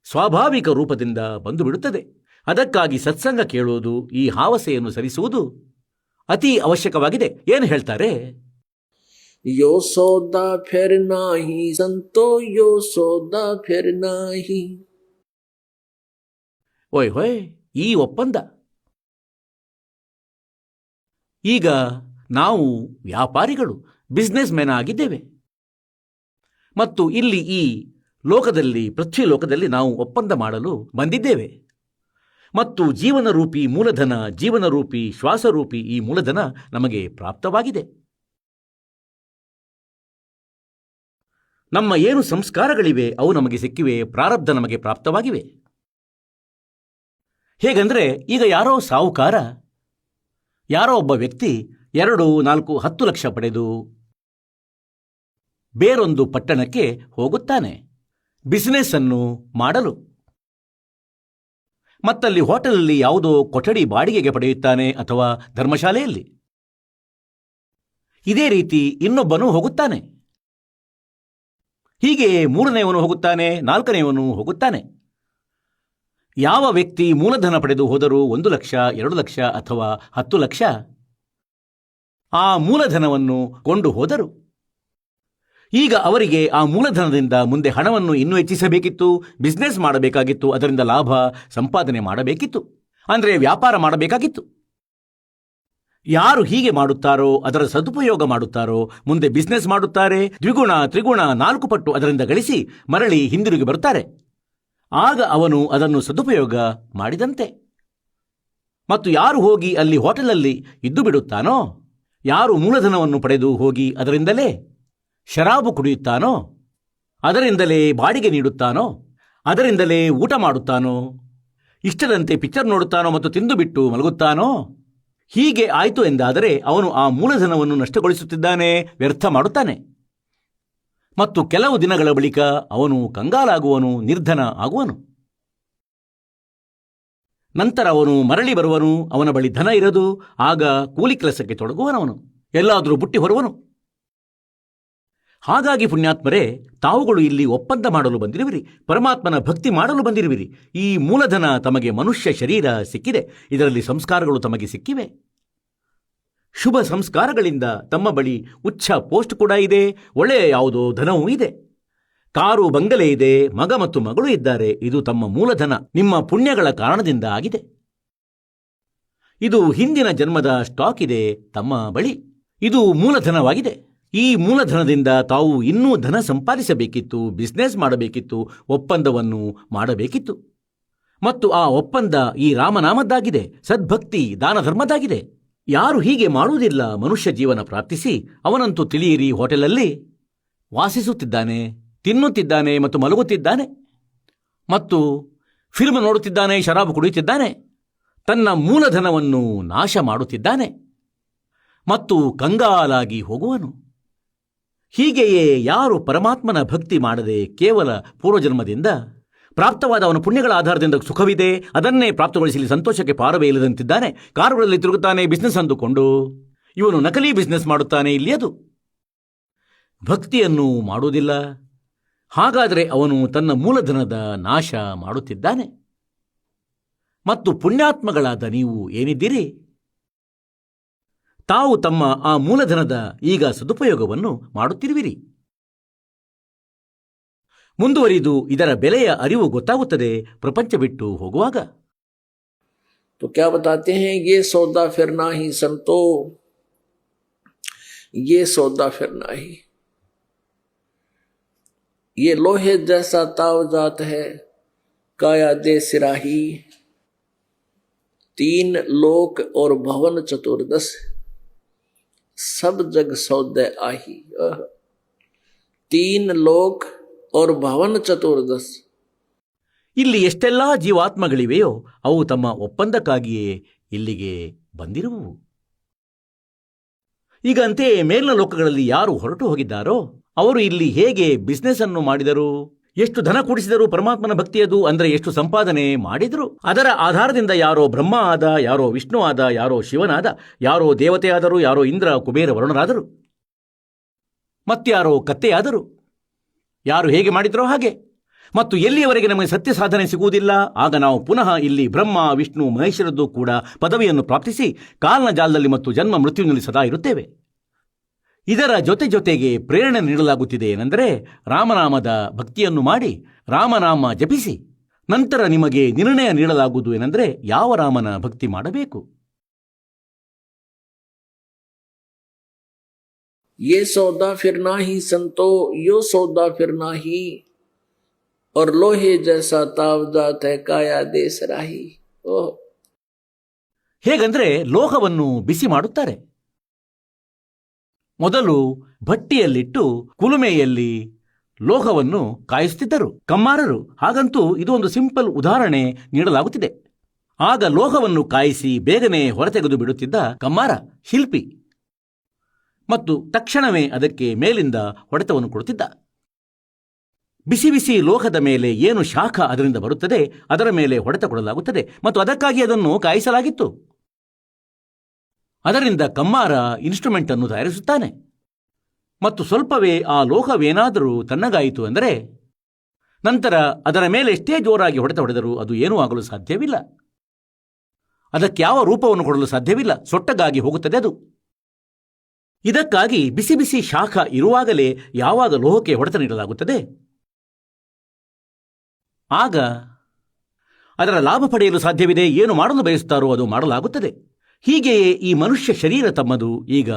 ಸ್ವಾಭಾವಿಕ ರೂಪದಿಂದ ಬಂದು ಬಿಡುತ್ತದೆ. ಅದಕ್ಕಾಗಿ ಸತ್ಸಂಗ ಕೇಳುವುದು, ಈ ಹಾವಸೆಯನ್ನು ಸರಿಸುವುದು ಅತಿ ಅವಶ್ಯಕವಾಗಿದೆ. ಏನು ಹೇಳ್ತಾರೆ, यो सौदा फिर नाही संतो, यो सौदा फिर नाही। ಓಯ್ ಹೊಯ್, ಈ ಒಪ್ಪಂದ. ಈಗ ನಾವು ವ್ಯಾಪಾರಿಗಳು, ಬಿಸ್ನೆಸ್ ಮೆನ್ ಆಗಿದ್ದೇವೆ. ಮತ್ತು ಇಲ್ಲಿ ಈ ಲೋಕದಲ್ಲಿ, ಪೃಥ್ವಿ ಲೋಕದಲ್ಲಿ ನಾವು ಒಪ್ಪಂದ ಮಾಡಲು ಬಂದಿದ್ದೇವೆ. ಮತ್ತು ಜೀವನರೂಪಿ ಮೂಲಧನ, ಜೀವನರೂಪಿ ಶ್ವಾಸರೂಪಿ ಈ ಮೂಲಧನ ನಮಗೆ ಪ್ರಾಪ್ತವಾಗಿದೆ. ನಮ್ಮ ಏನು ಸಂಸ್ಕಾರಗಳಿವೆ ಅವು ನಮಗೆ ಸಿಕ್ಕಿವೆ, ಪ್ರಾರಬ್ಧ ನಮಗೆ ಪ್ರಾಪ್ತವಾಗಿವೆ. ಹೇಗಂದ್ರೆ, ಈಗ ಯಾರೋ ಸಾಹುಕಾರ, ಯಾರೋ ಒಬ್ಬ ವ್ಯಕ್ತಿ 2, 4, 10 ಲಕ್ಷ ಪಡೆದು ಬೇರೊಂದು ಪಟ್ಟಣಕ್ಕೆ ಹೋಗುತ್ತಾನೆ ಬಿಸಿನೆಸ್ ಅನ್ನು ಮಾಡಲು. ಮತ್ತಲ್ಲಿ ಹೋಟೆಲಲ್ಲಿ ಯಾವುದೋ ಕೊಠಡಿ ಬಾಡಿಗೆಗೆ ಪಡೆಯುತ್ತಾನೆ ಅಥವಾ ಧರ್ಮಶಾಲೆಯಲ್ಲಿ. ಇದೇ ರೀತಿ ಇನ್ನೊಬ್ಬನು ಹೋಗುತ್ತಾನೆ. ಹೀಗೆ 3ನೇವನು ಹೋಗುತ್ತಾನೆ, 4ನೇವನು ಹೋಗುತ್ತಾನೆ. ಯಾವ ವ್ಯಕ್ತಿ ಮೂಲಧನ ಪಡೆದು ಹೋದರೂ 1 ಲಕ್ಷ, 2 ಲಕ್ಷ ಅಥವಾ 10 ಲಕ್ಷ ಆ ಮೂಲಧನವನ್ನು ಕೊಂಡು ಹೋದರು. ಈಗ ಅವರಿಗೆ ಆ ಮೂಲಧನದಿಂದ ಮುಂದೆ ಹಣವನ್ನು ಇನ್ನೂ ಹೆಚ್ಚಿಸಬೇಕಿತ್ತು, ಬಿಸ್ನೆಸ್ ಮಾಡಬೇಕಾಗಿತ್ತು, ಅದರಿಂದ ಲಾಭ ಸಂಪಾದನೆ ಮಾಡಬೇಕಿತ್ತು, ಅಂದರೆ ವ್ಯಾಪಾರ ಮಾಡಬೇಕಾಗಿತ್ತು. ಯಾರು ಹೀಗೆ ಮಾಡುತ್ತಾರೋ, ಅದರ ಸದುಪಯೋಗ ಮಾಡುತ್ತಾರೋ, ಮುಂದೆ ಬಿಸ್ನೆಸ್ ಮಾಡುತ್ತಾರೆ, ದ್ವಿಗುಣ, ತ್ರಿಗುಣ, 4 ಪಟ್ಟು ಅದರಿಂದ ಗಳಿಸಿ ಮರಳಿ ಹಿಂದಿರುಗಿ ಬರುತ್ತಾರೆ. ಆಗ ಅವನು ಅದನ್ನು ಸದುಪಯೋಗ ಮಾಡಿದಂತೆ. ಮತ್ತು ಯಾರು ಹೋಗಿ ಅಲ್ಲಿ ಹೋಟೆಲಲ್ಲಿ ಇದ್ದು ಬಿಡುತ್ತಾನೋ, ಯಾರು ಮೂಲಧನವನ್ನು ಪಡೆದು ಹೋಗಿ ಅದರಿಂದಲೇ ಶರಾಬು ಕುಡಿಯುತ್ತಾನೋ, ಅದರಿಂದಲೇ ಬಾಡಿಗೆ ನೀಡುತ್ತಾನೋ, ಅದರಿಂದಲೇ ಊಟ ಮಾಡುತ್ತಾನೋ, ಇಷ್ಟದಂತೆ ಪಿಕ್ಚರ್ ನೋಡುತ್ತಾನೋ ಮತ್ತು ತಿಂದು ಬಿಟ್ಟು ಮಲಗುತ್ತಾನೋ, ಹೀಗೆ ಆಯಿತು ಎಂದಾದರೆ ಅವನು ಆ ಮೂಲಧನವನ್ನು ನಷ್ಟಗೊಳಿಸುತ್ತಿದ್ದಾನೆ, ವ್ಯರ್ಥ ಮಾಡುತ್ತಾನೆ. ಮತ್ತು ಕೆಲವು ದಿನಗಳ ಬಳಿಕ ಅವನು ಕಂಗಾಲಾಗುವನು, ನಿರ್ಧನ ಆಗುವನು. ನಂತರ ಅವನು ಮರಳಿ ಬರುವನು, ಅವನ ಬಳಿ ಧನ ಇರದು. ಆಗ ಕೂಲಿ ಕೆಲಸಕ್ಕೆ ತೊಡಗುವನವನು, ಎಲ್ಲಾದರೂ ಬುಟ್ಟಿ ಹೊರುವನು. ಹಾಗಾಗಿ ಪುಣ್ಯಾತ್ಮರೇ, ತಾವುಗಳು ಇಲ್ಲಿ ಒಪ್ಪಂದ ಮಾಡಲು ಬಂದಿರುವಿರಿ, ಪರಮಾತ್ಮನ ಭಕ್ತಿ ಮಾಡಲು ಬಂದಿರುವಿರಿ. ಈ ಮೂಲಧನ ತಮಗೆ ಮನುಷ್ಯ ಶರೀರ ಸಿಕ್ಕಿದೆ, ಇದರಲ್ಲಿ ಸಂಸ್ಕಾರಗಳು ತಮಗೆ ಸಿಕ್ಕಿವೆ. ಶುಭ ಸಂಸ್ಕಾರಗಳಿಂದ ತಮ್ಮ ಬಳಿ ಉಚ್ಚ ಪೋಸ್ಟ್ ಕೂಡ ಇದೆ, ಒಳ್ಳೆಯ ಯಾವುದೋ ಧನವೂ ಇದೆ, ಕಾರು ಬಂಗಲೆ ಇದೆ, ಮಗ ಮತ್ತು ಮಗಳು ಇದ್ದಾರೆ. ಇದು ತಮ್ಮ ಮೂಲಧನ, ನಿಮ್ಮ ಪುಣ್ಯಗಳ ಕಾರಣದಿಂದ ಆಗಿದೆ. ಇದು ಹಿಂದಿನ ಜನ್ಮದ ಸ್ಟಾಕ್ ಇದೆ ತಮ್ಮ ಬಳಿ, ಇದು ಮೂಲಧನವಾಗಿದೆ. ಈ ಮೂಲಧನದಿಂದ ತಾವು ಇನ್ನೂ ಧನ ಸಂಪಾದಿಸಬೇಕಿತ್ತು, ಬಿಸ್ನೆಸ್ ಮಾಡಬೇಕಿತ್ತು, ಒಪ್ಪಂದವನ್ನು ಮಾಡಬೇಕಿತ್ತು. ಮತ್ತು ಆ ಒಪ್ಪಂದ ಈ ರಾಮನಾಮದ್ದಾಗಿದೆ, ಸದ್ಭಕ್ತಿ ದಾನ ಧರ್ಮದ್ದಾಗಿದೆ. ಯಾರು ಹೀಗೆ ಮಾಡುವುದಿಲ್ಲ, ಮನುಷ್ಯ ಜೀವನ ಪ್ರಾಪ್ತಿಸಿ ಅವನಂತೂ ತಿಳಿಯಿರಿ, ಹೋಟೆಲಲ್ಲಿ ವಾಸಿಸುತ್ತಿದ್ದಾನೆ, ತಿನ್ನುತ್ತಿದ್ದಾನೆ ಮತ್ತು ಮಲಗುತ್ತಿದ್ದಾನೆ, ಮತ್ತು ಫಿಲ್ಮ್ ನೋಡುತ್ತಿದ್ದಾನೆ, ಶರಾಬು ಕುಡಿಯುತ್ತಿದ್ದಾನೆ, ತನ್ನ ಮೂಲಧನವನ್ನು ನಾಶ ಮಾಡುತ್ತಿದ್ದಾನೆ ಮತ್ತು ಕಂಗಾಲಾಗಿ ಹೋಗುವನು. ಹೀಗೆಯೇ ಯಾರು ಪರಮಾತ್ಮನ ಭಕ್ತಿ ಮಾಡದೆ ಕೇವಲ ಪೂರ್ವಜನ್ಮದಿಂದ ಪ್ರಾಪ್ತವಾದ ಅವನ ಪುಣ್ಯಗಳ ಆಧಾರದಿಂದ ಸುಖವಿದೆ, ಅದನ್ನೇ ಪ್ರಾಪ್ತಗೊಳಿಸಲಿ ಸಂತೋಷಕ್ಕೆ ಪಾರವೇ ಇಲ್ಲದಂತಿದ್ದಾನೆ, ಕಾರುಗಳಲ್ಲಿ ತಿರುಗುತ್ತಾನೆ, ಬಿಸ್ನೆಸ್ ಅಂದುಕೊಂಡು ಇವನು ನಕಲಿ ಬಿಸ್ನೆಸ್ ಮಾಡುತ್ತಾನೆ, ಇಲ್ಲಿ ಅದು ಭಕ್ತಿಯನ್ನು ಮಾಡುವುದಿಲ್ಲ. ಹಾಗಾದರೆ ಅವನು ತನ್ನ ಮೂಲಧನದ ನಾಶ ಮಾಡುತ್ತಿದ್ದಾನೆ. ಮತ್ತು ಪುಣ್ಯಾತ್ಮಗಳಾದ ನೀವು ಏನಿದ್ದೀರಿ, ತಾವು ತಮ್ಮ ಆ ಮೂಲಧನದ ಈಗ ಸದುಪಯೋಗವನ್ನು ಮಾಡುತ್ತಿರುವಿರಿ. ಮುಂದುವರಿದು ಇದರ ಬೆಲೆಯ ಅರಿವು ಗೊತ್ತಾಗುತ್ತದೆ ಪ್ರಪಂಚ ಬಿಟ್ಟು ಹೋಗುವಾಗ. तो क्या बताते हैं, ये सौदा फिर ना ही संतो, ये सौदा फिर ना ही, ये लोहे जैसा तावजात है, काया दे सिराही, 3 लोक और भवन चतुर्दश, सब जग सौदे आही। 3 लोक और भवन चतुर्दश, ಇಲ್ಲಿ ಎಷ್ಟೆಲ್ಲಾ ಜೀವಾತ್ಮಗಳಿವೆಯೋ ಅವು ತಮ್ಮ ಒಪ್ಪಂದಕ್ಕಾಗಿಯೇ ಇಲ್ಲಿಗೆ ಬಂದಿರುವವು. ಈಗ ಅಂತೆಯೇ ಮೇಲಿನ ಲೋಕಗಳಲ್ಲಿ ಯಾರು ಹೊರಟು ಹೋಗಿದ್ದಾರೋ ಅವರು ಇಲ್ಲಿ ಹೇಗೆ ಬಿಸ್ನೆಸ್ ಅನ್ನು ಮಾಡಿದರು, ಎಷ್ಟು ಧನ ಕೂಡಿಸಿದರು, ಪರಮಾತ್ಮನ ಭಕ್ತಿಯದು ಅಂದರೆ ಎಷ್ಟು ಸಂಪಾದನೆ ಮಾಡಿದರು, ಅದರ ಆಧಾರದಿಂದ ಯಾರೋ ಬ್ರಹ್ಮ ಆದ, ಯಾರೋ ವಿಷ್ಣು ಆದ, ಯಾರೋ ಶಿವನಾದ, ಯಾರೋ ದೇವತೆಯಾದರು, ಯಾರೋ ಇಂದ್ರ ಕುಬೇರ ವರುಣರಾದರು, ಮತ್ಯಾರೋ ಕತ್ತೆಯಾದರು. ಯಾರು ಹೇಗೆ ಮಾಡಿದರೋ ಹಾಗೆ. ಮತ್ತು ಎಲ್ಲಿಯವರೆಗೆ ನಮಗೆ ಸತ್ಯ ಸಾಧನೆ ಸಿಗುವುದಿಲ್ಲ, ಆಗ ನಾವು ಪುನಃ ಇಲ್ಲಿ ಬ್ರಹ್ಮ ವಿಷ್ಣು ಮಹೇಶ್ವರದ್ದು ಕೂಡ ಪದವಿಯನ್ನು ಪ್ರಾಪ್ತಿಸಿ ಕಾಲನ ಜಾಲದಲ್ಲಿ ಮತ್ತು ಜನ್ಮ ಮೃತ್ಯುವಿನಲ್ಲಿ ಸದಾ ಇರುತ್ತೇವೆ. ಇದರ ಜೊತೆಗೆ ಪ್ರೇರಣೆ ನೀಡಲಾಗುತ್ತಿದೆ ಏನೆಂದರೆ, ರಾಮನಾಮದ ಭಕ್ತಿಯನ್ನು ಮಾಡಿ, ರಾಮನಾಮ ಜಪಿಸಿ. ನಂತರ ನಿಮಗೆ ನಿರ್ಣಯ ನೀಡಲಾಗುವುದು ಏನೆಂದರೆ ಯಾವ ರಾಮನ ಭಕ್ತಿ ಮಾಡಬೇಕು. ये सौदा फिर नाही संतो यो सौदा फिर नाही और लोहे जैसा ताव जात है काया देश राही. ಓಹ್, ಹೇಗಂದ್ರೆ ಲೋಹವನ್ನು ಬಿಸಿ ಮಾಡುತ್ತಾರೆ. ಮೊದಲು ಭಟ್ಟಿಯಲ್ಲಿಟ್ಟು ಕುಲುಮೆಯಲ್ಲಿ ಲೋಹವನ್ನು ಕಾಯಿಸುತ್ತಿದ್ದರು ಕಮ್ಮಾರರು. ಹಾಗಂತೂ ಇದು ಒಂದು ಸಿಂಪಲ್ ಉದಾಹರಣೆ ನೀಡಲಾಗುತ್ತಿದೆ. ಆಗ ಲೋಹವನ್ನು ಕಾಯಿಸಿ ಬೇಗನೆ ಹೊರತೆಗೆದು ಬಿಡುತ್ತಿದ್ದ ಕಮ್ಮಾರ ಶಿಲ್ಪಿ ಮತ್ತು ತಕ್ಷಣವೇ ಅದಕ್ಕೆ ಮೇಲಿಂದ ಹೊಡೆತವನ್ನು ಕೊಡುತ್ತಿದ್ದ. ಬಿಸಿ ಬಿಸಿ ಲೋಹದ ಮೇಲೆ ಏನು ಶಾಖ ಅದರಿಂದ ಬರುತ್ತದೆ ಅದರ ಮೇಲೆ ಹೊಡೆತ ಕೊಡಲಾಗುತ್ತದೆ ಮತ್ತು ಅದಕ್ಕಾಗಿ ಅದನ್ನು ಕಾಯಿಸಲಾಗಿತ್ತು. ಅದರಿಂದ ಕಮ್ಮಾರ ಇನ್ಸ್ಟ್ರುಮೆಂಟ್ ಅನ್ನು ತಯಾರಿಸುತ್ತಾನೆ ಮತ್ತು ಸ್ವಲ್ಪವೇ ಆ ಲೋಹವೇನಾದರೂ ತಣ್ಣಗಾಯಿತು ಅಂದರೆ ನಂತರ ಅದರ ಮೇಲೆ ಎಷ್ಟೇ ಜೋರಾಗಿ ಹೊಡೆತ ಹೊಡೆದರೂ ಅದು ಏನೂ ಆಗಲು ಸಾಧ್ಯವಿಲ್ಲ. ಅದಕ್ಕೆ ಯಾವ ರೂಪವನ್ನು ಕೊಡಲು ಸಾಧ್ಯವಿಲ್ಲ, ಸೊಟ್ಟಗಾಗಿ ಹೋಗುತ್ತದೆ ಅದು. ಇದಕ್ಕಾಗಿ ಬಿಸಿ ಬಿಸಿ ಶಾಖ ಇರುವಾಗಲೇ ಯಾವಾಗ ಲೋಹಕ್ಕೆ ಹೊಡೆತ ನೀಡಲಾಗುತ್ತದೆ ಆಗ ಅದರ ಲಾಭ ಪಡೆಯಲು ಸಾಧ್ಯವಿದೆ. ಏನು ಮಾಡಲು ಬಯಸುತ್ತಾರೋ ಅದು ಮಾಡಲಾಗುತ್ತದೆ. ಹೀಗೆಯೇ ಈ ಮನುಷ್ಯ ಶರೀರ ತಮ್ಮದು ಈಗ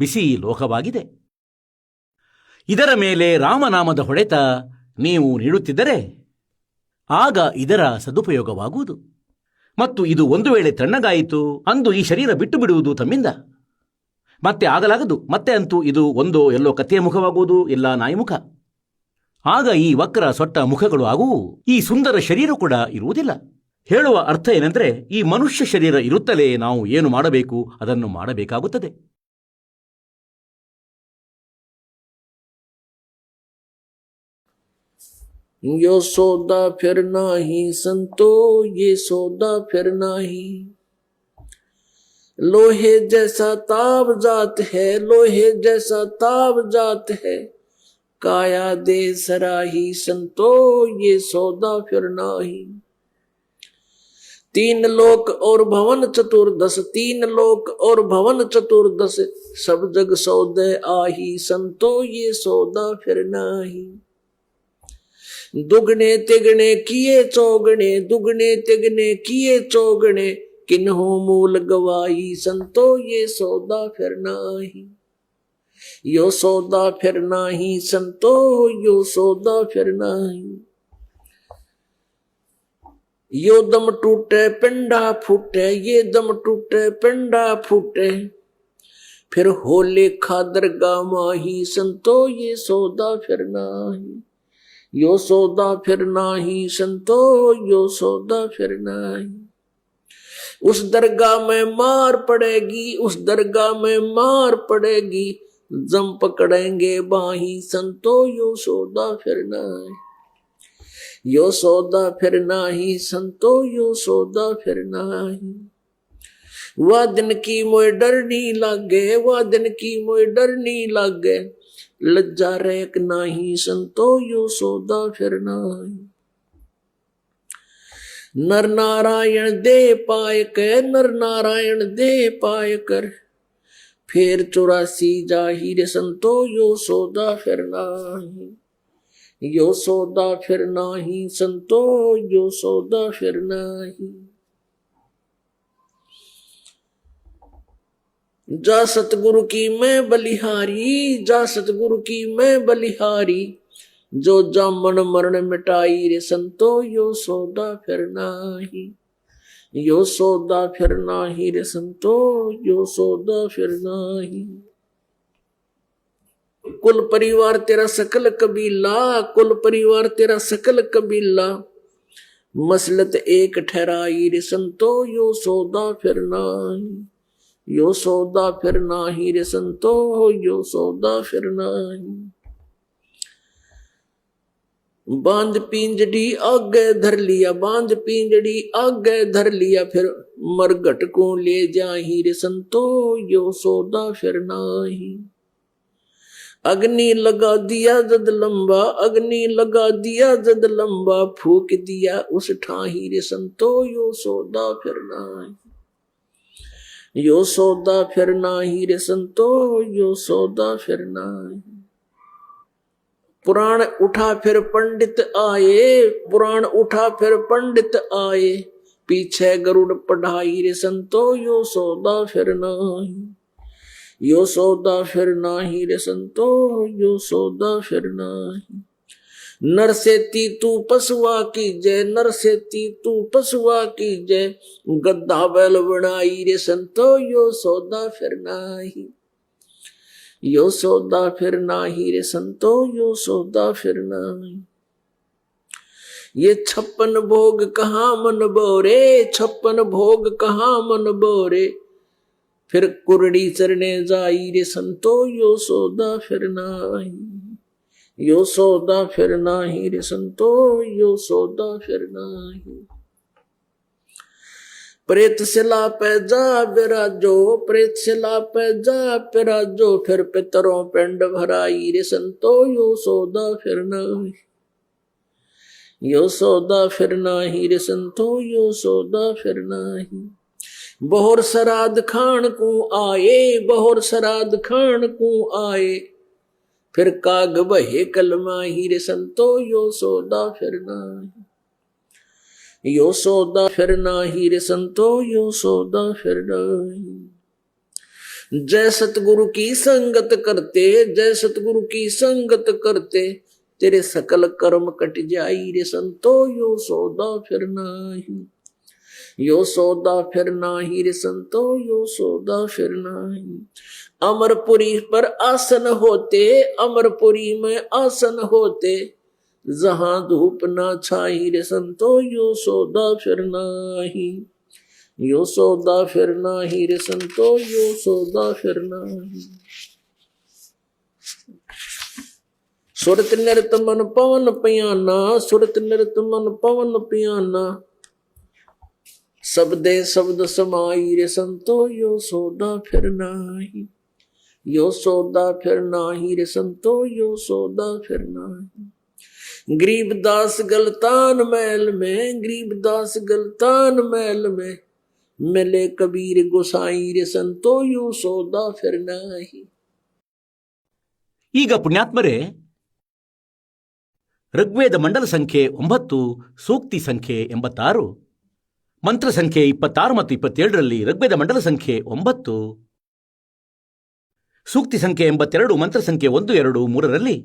ಬಿಸಿ ಲೋಹವಾಗಿದೆ. ಇದರ ಮೇಲೆ ರಾಮನಾಮದ ಹೊಡೆತ ನೀವು ನೀಡುತ್ತಿದ್ದರೆ ಆಗ ಇದರ ಸದುಪಯೋಗವಾಗುವುದು. ಮತ್ತು ಇದು ಒಂದು ವೇಳೆ ತಣ್ಣಗಾಯಿತು ಅಂದು ಈ ಶರೀರ ಬಿಟ್ಟು ಬಿಡುವುದು ತಮ್ಮಿಂದ ಮತ್ತೆ ಆಗಲಾಗದು. ಮತ್ತೆ ಅಂತೂ ಇದು ಒಂದೋ ಎಲ್ಲೋ ಕತ್ತೆಯ ಮುಖವಾಗುವುದು, ಇಲ್ಲ ನಾಯಿ ಮುಖ. ಆಗ ಈ ವಕ್ರ ಸೊಟ್ಟ ಮುಖಗಳು ಆಗುವು. ಈ ಸುಂದರ ಶರೀರ ಕೂಡ ಇರುವುದಿಲ್ಲ. ಹೇಳುವ ಅರ್ಥ ಏನೆಂದರೆ ಈ ಮನುಷ್ಯ ಶರೀರ ಇರುತ್ತಲೇ ನಾವು ಏನು ಮಾಡಬೇಕು ಅದನ್ನು ಮಾಡಬೇಕಾಗುತ್ತದೆ. यो सौदा फिर नाही संतो ये सौदा फिर नाही लोहे जैसा ताव जात है लोहे जैसा ताव जात है काया दे सराही संतो ये सौदा फिर नाही. तीन लोक और भवन चतुर्दश तीन लोक और भवन चतुर्दश सब जग सौदे आही संतो ये सौदा फिर नाही. दुगने तिगने किए चौगने दुगने तिगने किए चौगने किन्हों मूल गवाही संतो ये सौदा फिर नाही. यो सौदा फिर नाही संतो यो सौदा फिर नाही. यो दम टूटे पिंडा फूटे ये दम टूटे पिंडा फूटे फिर हो लेखा दरगाह माही संतो ये सौदा फिर नाही. यो सौदा फिर नाही संतो यो सौदा फिर नाही. उस दरगाह में मार पड़ेगी उस दरगाह में मार पड़ेगी जम पकड़ेंगे बाही संतो यो सौदा फिर नाही. यो सौदा फिर नाही संतो यो सौदा फिर नाही. वह दिन की मोय डर नहीं लागे वह दिन की मोय डर नहीं लागे लज्जा रेक नाही संतो यो सौदा फिर नाही. नर नारायण दे पाए कर नर नारायण दे पाए कर फिर 84 जाहिर संतो यो सौदा फिर नाही. यो सौदा फिर नाही संतो यो सौदा फिर नाही. जा सतगुरु की मैं बलिहारी जा सतगुरु की मैं बलिहारी जो जामन मरण मिटाई रे संतो यो सौदा फिर नाही. यो सौदा फिर नाही रे संतो यो सौदा फिर नाही. कुल परिवार तेरा सकल कबीला कुल परिवार तेरा सकल कबीला मसलत एक ठहराई रे संतो यो सौदा फिर नाही. यो सौदा फिर नाही रे संतो यो सौदा फिर नाही. बांध पिंजड़ी आगे धर लिया बांध पिंजड़ी आगे धर लिया फिर मरघट को ले जाही रे संतो यो सौदा फिर नाही. अग्नि लगा दिया जद लंबा अग्नि लगा दिया जद लंबा फूक दिया उस ठाही रे संतो यो सौदा फिर नाही. यो सौदा फिर नाही रे संतो यो सौदा फिर नाही. पुराण उठा फिर पंडित आए पुराण उठा फिर पंडित आए पीछे गरुड़ पढ़ाई रे संतो यो सौदा फिर नाही. यो सौदा फिर नाही रे संतो, यो सौदा फिर नाही। नर से तू पशुआ की जय, नर से तू पशुआ की जय, गद्दा बैल बनाई रे संतो, यो सौदा फिर नाही, यो सौदा फिर नाही रे संतो, यो सौदा फिर नाही। ये 56 भोग कहाँ मन बोरे, 56 भोग कहाँ मन बोरे, फिर कुरड़ी चरने जाई रे संतो, यो सौदा फिर नाही, यो सौदा फिर नाही रे संतो, यो सौदा फिर नाही। प्रेत शिला पे जा बिराजो, प्रेत शिला पे जा बिराजो, फिर पितरों पिंड भराई रे संतो, यो सौदा फिर नाही, यो सौदा फिर नाही रे संतो, यो सौदा फिर नाही। बहुर श्राद्ध खान को आए, बहुर श्राद्ध खान को आए, फिर काग बहे कलमाही रे संतो, यो सौदा फिर नाही, यो सौदा फिर नाही रे संतो, यो सौदा फिर नाही। जय सतगुरु की संगत करते, जय सतगुरु की संगत करते, तेरे सकल कर्म कट जाई रे संतो, यो सौदा फिर नाही, यो सौदा फिर नाही रे संतो, यो सौदा फिर नाही। अमरपुरी पर आसन होते, अमरपुरी में आसन होते, जहां धूप ना छाई रे संतो, यो सौदा फिर नाही, यो सौदा फिर नाही रे संतो, यो सौदा फिर नाही। सुरत निरत मन पवन पियाना, सुरत निरत मन पवन पियाना, शब्दे शब्द समाई रे संतो, यो सौदा फिर नाही, यो सौदा फिर नाही रे संतो, यो सौदा फिर नाही। गरीबदास गलतान महल में, गरीबदास गलतान महल में, मिले कबीर गोसाई रे संतो, यो सौदा फिर नाही। ಈಗ ಪುಣ್ಯಾತ್ಮರೇ, ಋಗ್ವೇದ ಮಂಡಲ ಸಂಖ್ಯೆ 9, ಸೂಕ್ತಿ ಸಂಖ್ಯೆ 86, ಮಂತ್ರ ಸಂಖ್ಯೆ 26 ಮತ್ತು 27ರಲ್ಲಿ ಋಗ್ವೇದ ಮಂಡಲ ಸಂಖ್ಯೆ 9, ಸೂಕ್ತಿ ಸಂಖ್ಯೆ 82, ಮಂತ್ರ ಸಂಖ್ಯೆ 1, 2, 3ರಲ್ಲಿ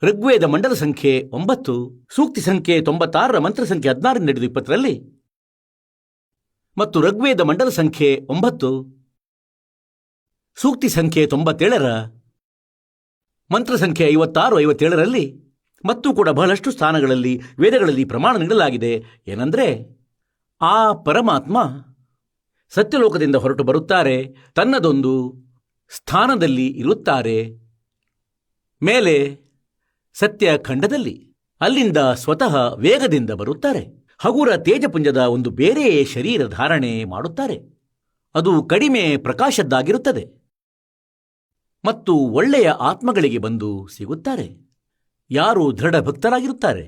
ಋಗ್ವೇದ ಮಂಡಲ ಸಂಖ್ಯೆ 9, ಸೂಕ್ತಿ ಸಂಖ್ಯೆ 96ರ ಮಂತ್ರ ಸಂಖ್ಯೆ 16 20ರಲ್ಲಿ ಮತ್ತು ಋಗ್ವೇದ ಮಂಡಲ ಸಂಖ್ಯೆ 9, ಸೂಕ್ತಿ ಸಂಖ್ಯೆ 97ರ ಮಂತ್ರ ಸಂಖ್ಯೆ 56 57ರಲ್ಲಿ ಮತ್ತು ಕೂಡ ಬಹಳಷ್ಟು ಸ್ಥಾನಗಳಲ್ಲಿ ವೇದಗಳಲ್ಲಿ ಪ್ರಮಾಣ ನೀಡಲಾಗಿದೆ. ಏನಂದ್ರೆ, ಆ ಪರಮಾತ್ಮ ಸತ್ಯಲೋಕದಿಂದ ಹೊರಟು ಬರುತ್ತಾರೆ, ತನ್ನದೊಂದು ಸ್ಥಾನದಲ್ಲಿ ಇರುತ್ತಾರೆ, ಮೇಲೆ ಸತ್ಯ ಖಂಡದಲ್ಲಿ, ಅಲ್ಲಿಂದ ಸ್ವತಃ ವೇಗದಿಂದ ಬರುತ್ತಾರೆ, ಹಗುರ ತೇಜಪುಂಜದ ಒಂದು ಬೇರೆ ಶರೀರ ಧಾರಣೆ ಮಾಡುತ್ತಾರೆ, ಅದು ಕಡಿಮೆ ಪ್ರಕಾಶದ್ದಾಗಿರುತ್ತದೆ ಮತ್ತು ಒಳ್ಳೆಯ ಆತ್ಮಗಳಿಗೆ ಬಂದು ಸಿಗುತ್ತಾರೆ, ಯಾರು ದೃಢ ಭಕ್ತರಾಗಿರುತ್ತಾರೆ.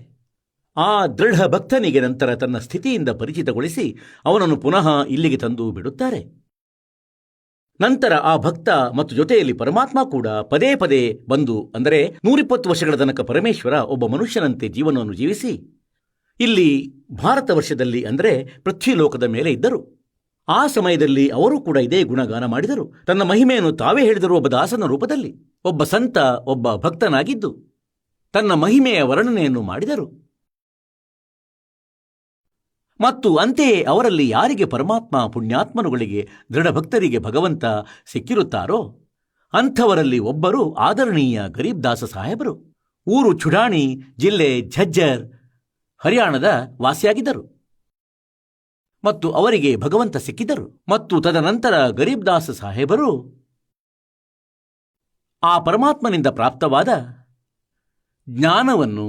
ಆ ದೃಢ ಭಕ್ತನಿಗೆ ನಂತರ ತನ್ನ ಸ್ಥಿತಿಯಿಂದ ಪರಿಚಿತಗೊಳಿಸಿ ಅವನನ್ನು ಪುನಃ ಇಲ್ಲಿಗೆ ತಂದು ಬಿಡುತ್ತಾರೆ. ನಂತರ ಆ ಭಕ್ತ ಮತ್ತು ಜೊತೆಯಲ್ಲಿ ಪರಮಾತ್ಮ ಕೂಡ ಪದೇ ಪದೇ ಬಂದು, ಅಂದರೆ 120 ವರ್ಷಗಳ ತನಕ ಪರಮೇಶ್ವರ ಒಬ್ಬ ಮನುಷ್ಯನಂತೆ ಜೀವನವನ್ನು ಜೀವಿಸಿ ಇಲ್ಲಿ ಭಾರತ ವರ್ಷದಲ್ಲಿ ಅಂದರೆ ಪೃಥ್ವಿಲೋಕದ ಮೇಲೆ ಇದ್ದರು. ಆ ಸಮಯದಲ್ಲಿ ಅವರು ಕೂಡ ಇದೇ ಗುಣಗಾನ ಮಾಡಿದರು. ತನ್ನ ಮಹಿಮೆಯನ್ನು ತಾವೇ ಹೇಳಿದರು, ಒಬ್ಬ ದಾಸನ ರೂಪದಲ್ಲಿ, ಒಬ್ಬ ಸಂತ, ಒಬ್ಬ ಭಕ್ತನಾಗಿದ್ದು ತನ್ನ ಮಹಿಮೆಯ ವರ್ಣನೆಯನ್ನು ಮಾಡಿದರು. ಮತ್ತು ಅಂತೆಯೇ ಅವರಲ್ಲಿ ಯಾರಿಗೆ ಪರಮಾತ್ಮ ಪುಣ್ಯಾತ್ಮನುಗಳಿಗೆ ದೃಢಭಕ್ತರಿಗೆ ಭಗವಂತ ಸಿಕ್ಕಿರುತ್ತಾರೋ ಅಂಥವರಲ್ಲಿ ಒಬ್ಬರು ಆದರಣೀಯ ಗರೀಬ್ ದಾಸ ಸಾಹೇಬರು. ಊರು ಚುಡಾಣಿ, ಜಿಲ್ಲೆ ಝಜ್ಜರ್, ಹರಿಯಾಣದ ವಾಸಿಯಾಗಿದ್ದರು ಮತ್ತು ಅವರಿಗೆ ಭಗವಂತ ಸಿಕ್ಕಿದರು. ಮತ್ತು ತದನಂತರ ಗರೀಬ್ ದಾಸ ಸಾಹೇಬರು ಆ ಪರಮಾತ್ಮನಿಂದ ಪ್ರಾಪ್ತವಾದ ಜ್ಞಾನವನ್ನು,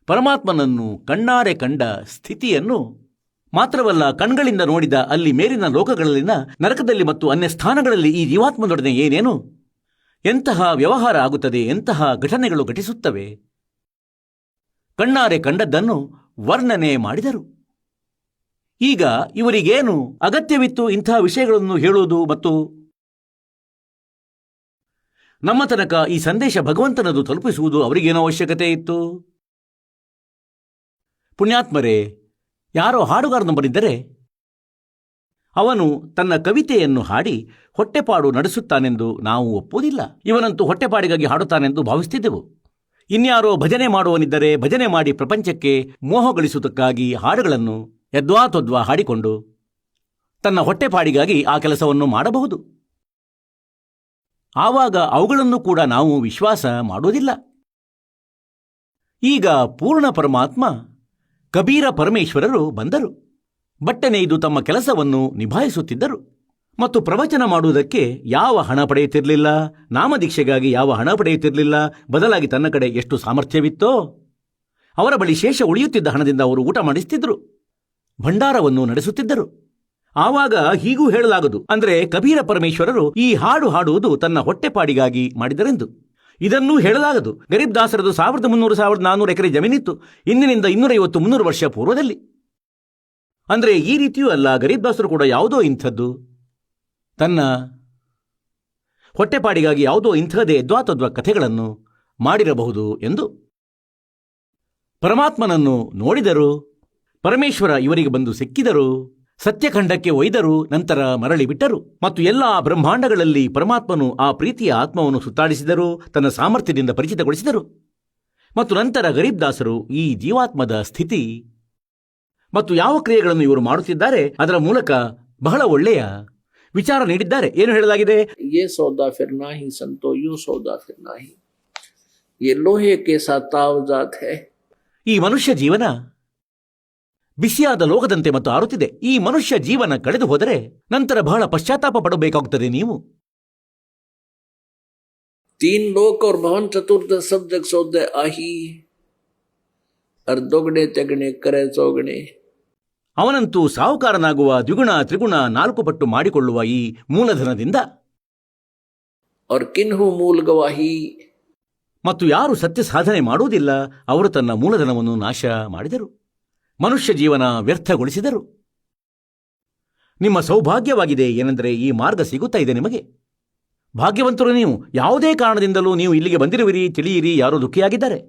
ಪರಮಾತ್ಮನನ್ನು ಕಣ್ಣಾರೆ ಕಂಡ ಸ್ಥಿತಿಯನ್ನು ಮಾತ್ರವಲ್ಲ, ಕಣ್ಗಳಿಂದ ನೋಡಿದ ಅಲ್ಲಿ ಮೇಲಿನ ಲೋಕಗಳಲ್ಲಿನ ನರಕದಲ್ಲಿ ಮತ್ತು ಅನ್ಯ ಸ್ಥಾನಗಳಲ್ಲಿ ಈ ಜೀವಾತ್ಮನೊಡನೆ ಏನೇನು, ಎಂತಹ ವ್ಯವಹಾರ ಆಗುತ್ತದೆ, ಎಂತಹ ಘಟನೆಗಳು ಘಟಿಸುತ್ತವೆ, ಕಣ್ಣಾರೆ ಕಂಡದ್ದನ್ನು ವರ್ಣನೆ ಮಾಡಿದರು. ಈಗ ಇವರಿಗೇನು ಅಗತ್ಯವಿತ್ತು ಇಂಥ ವಿಷಯಗಳನ್ನು ಹೇಳುವುದು? ಮತ್ತು ನಮ್ಮ ತನಕ ಈ ಸಂದೇಶ ಭಗವಂತನದು ತಲುಪಿಸುವುದು ಅವರಿಗೇನೋ ಅವಶ್ಯಕತೆ ಇತ್ತು. ಪುಣ್ಯಾತ್ಮರೇ, ಯಾರೋ ಹಾಡುಗಾರನು ಬಂದಿದ್ದರೆ ಅವನು ತನ್ನ ಕವಿತೆಯನ್ನು ಹಾಡಿ ಹೊಟ್ಟೆಪಾಡು ನಡೆಸುತ್ತಾನೆಂದು ನಾವು ಒಪ್ಪುವುದಿಲ್ಲ. ಇವನಂತೂ ಹೊಟ್ಟೆಪಾಡಿಗಾಗಿ ಹಾಡುತ್ತಾನೆಂದು ಭಾವಿಸುತ್ತಿದ್ದೆವು. ಇನ್ಯಾರೋ ಭಜನೆ ಮಾಡುವನಿದ್ದರೆ ಭಜನೆ ಮಾಡಿ ಪ್ರಪಂಚಕ್ಕೆ ಮೋಹಗಳಿಸುವುದಕ್ಕಾಗಿ ಹಾಡುಗಳನ್ನು ಯದ್ವಾತದ್ವಾ ಹಾಡಿಕೊಂಡು ತನ್ನ ಹೊಟ್ಟೆಪಾಡಿಗಾಗಿ ಆ ಕೆಲಸವನ್ನು ಮಾಡಬಹುದು. ಆವಾಗ ಅವುಗಳನ್ನು ಕೂಡ ನಾವು ವಿಶ್ವಾಸ ಮಾಡುವುದಿಲ್ಲ. ಈಗ ಪೂರ್ಣ ಪರಮಾತ್ಮ ಕಬೀರ ಪರಮೇಶ್ವರರು ಬಂದರು. ಬಟ್ಟೆ ನೇಯ್ದು ತಮ್ಮ ಕೆಲಸವನ್ನು ನಿಭಾಯಿಸುತ್ತಿದ್ದರು. ಮತ್ತು ಪ್ರವಚನ ಮಾಡುವುದಕ್ಕೆ ಯಾವ ಹಣ ಪಡೆಯುತ್ತಿರಲಿಲ್ಲ, ನಾಮದೀಕ್ಷೆಗಾಗಿ ಯಾವ ಹಣ ಪಡೆಯುತ್ತಿರಲಿಲ್ಲ. ಬದಲಾಗಿ ತನ್ನ ಕಡೆ ಎಷ್ಟು ಸಾಮರ್ಥ್ಯವಿತ್ತೋ ಅವರ ಬಳಿ ಶೇಷ ಉಳಿಯುತ್ತಿದ್ದ ಹಣದಿಂದ ಅವರು ಊಟ ಮಾಡಿಸುತ್ತಿದ್ದರು, ಭಂಡಾರವನ್ನು ನಡೆಸುತ್ತಿದ್ದರು. ಆವಾಗ ಹೀಗೂ ಹೇಳಲಾಗದು, ಅಂದರೆ ಕಬೀರ ಪರಮೇಶ್ವರರು ಈ ಹಾಡು ಹಾಡುವುದು ತನ್ನ ಹೊಟ್ಟೆಪಾಡಿಗಾಗಿ ಮಾಡಿದರೆಂದು. ಇದನ್ನೂ ಹೇಳಲಾಗದು. ಗರೀಬ್ ದಾಸರದು 1300-1400 ಎಕರೆ ಜಮೀನಿತ್ತು ಇಂದಿನಿಂದ 250-300 ವರ್ಷ ಪೂರ್ವದಲ್ಲಿ. ಅಂದರೆ ಈ ರೀತಿಯೂ ಅಲ್ಲ, ಗರೀಬ್ ದಾಸರು ಕೂಡ ಯಾವುದೋ ಇಂಥದ್ದು ತನ್ನ ಹೊಟ್ಟೆಪಾಡಿಗಾಗಿ ಯಾವುದೋ ಇಂಥದೇ ಯದ್ವಾತದ್ವ ಕಥೆಗಳನ್ನು ಮಾಡಿರಬಹುದು ಎಂದು. ಪರಮಾತ್ಮನನ್ನು ನೋಡಿದರು. ಪರಮೇಶ್ವರ ಇವರಿಗೆ ಬಂದು ಸಿಕ್ಕಿದರು. ಸತ್ಯಖಂಡಕ್ಕೆ ಒಯ್ದರು. ನಂತರ ಮರಳಿ ಬಿಟ್ಟರು. ಮತ್ತು ಎಲ್ಲಾ ಬ್ರಹ್ಮಾಂಡಗಳಲ್ಲಿ ಪರಮಾತ್ಮನು ಆ ಪ್ರೀತಿಯ ಆತ್ಮವನ್ನು ಸುತ್ತಾಡಿಸಿದರು, ತನ್ನ ಸಾಮರ್ಥ್ಯದಿಂದ ಪರಿಚಿತಗೊಳಿಸಿದರು. ಮತ್ತು ನಂತರ ಗರೀಬ್ ದಾಸರು ಈ ಜೀವಾತ್ಮದ ಸ್ಥಿತಿ ಮತ್ತು ಯಾವ ಕ್ರಿಯೆಗಳನ್ನು ಇವರು ಮಾಡುತ್ತಿದ್ದಾರೆ ಅದರ ಮೂಲಕ ಬಹಳ ಒಳ್ಳೆಯ ವಿಚಾರ ನೀಡಿದ್ದಾರೆ. ಏನು ಹೇಳಲಾಗಿದೆ? ये सौदा फिर नाही संतो यू सौदा फिर नाही, ये लोहे के साथ तावजात है. ಈ ಮನುಷ್ಯ ಜೀವನ ಬಿಸಿಯಾದ ಲೋಕದಂತೆ ಮತ್ತು ಆರುತ್ತಿದೆ. ಈ ಮನುಷ್ಯ ಜೀವನ ಕಳೆದು ಹೋದರೆ ನಂತರ ಬಹಳ ಪಶ್ಚಾತ್ತಾಪ ಪಡಬೇಕಾಗುತ್ತದೆ. ನೀವು 3 लोक और भवन चतुर्थ सब जग सौदे आही, और दोगणे तेगणे करे चौगणे. ಅವನಂತೂ ಸಾಹುಕಾರನಾಗುವ ದ್ವಿಗುಣ ತ್ರಿಗುಣ 4 ಪಟ್ಟು ಮಾಡಿಕೊಳ್ಳುವ ಈ ಮೂಲಧನದಿಂದ, और किन्हु मूल गवाही. ಮತ್ತು ಯಾರು ಸತ್ಯ ಸಾಧನೆ ಮಾಡುವುದಿಲ್ಲ ಅವರು ತನ್ನ ಮೂಲಧನವನ್ನು ನಾಶ ಮಾಡಿದರು, ಮನುಷ್ಯ ಜೀವನ ವ್ಯರ್ಥಗೊಳಿಸಿದರು. ನಿಮ್ಮ ಸೌಭಾಗ್ಯವಾಗಿದೆ ಏನೆಂದರೆ ಈ ಮಾರ್ಗ ಸಿಗುತ್ತಾ ಇದೆ ನಿಮಗೆ. ಭಾಗ್ಯವಂತರು ನೀವು. ಯಾವುದೇ ಕಾರಣದಿಂದಲೂ ನೀವು ಇಲ್ಲಿಗೆ ಬಂದಿರುವಿರಿ, ತಿಳಿಯಿರಿ. ಯಾರೋ ದುಃಖಿಯಾಗಿದ್ದಾರೆ,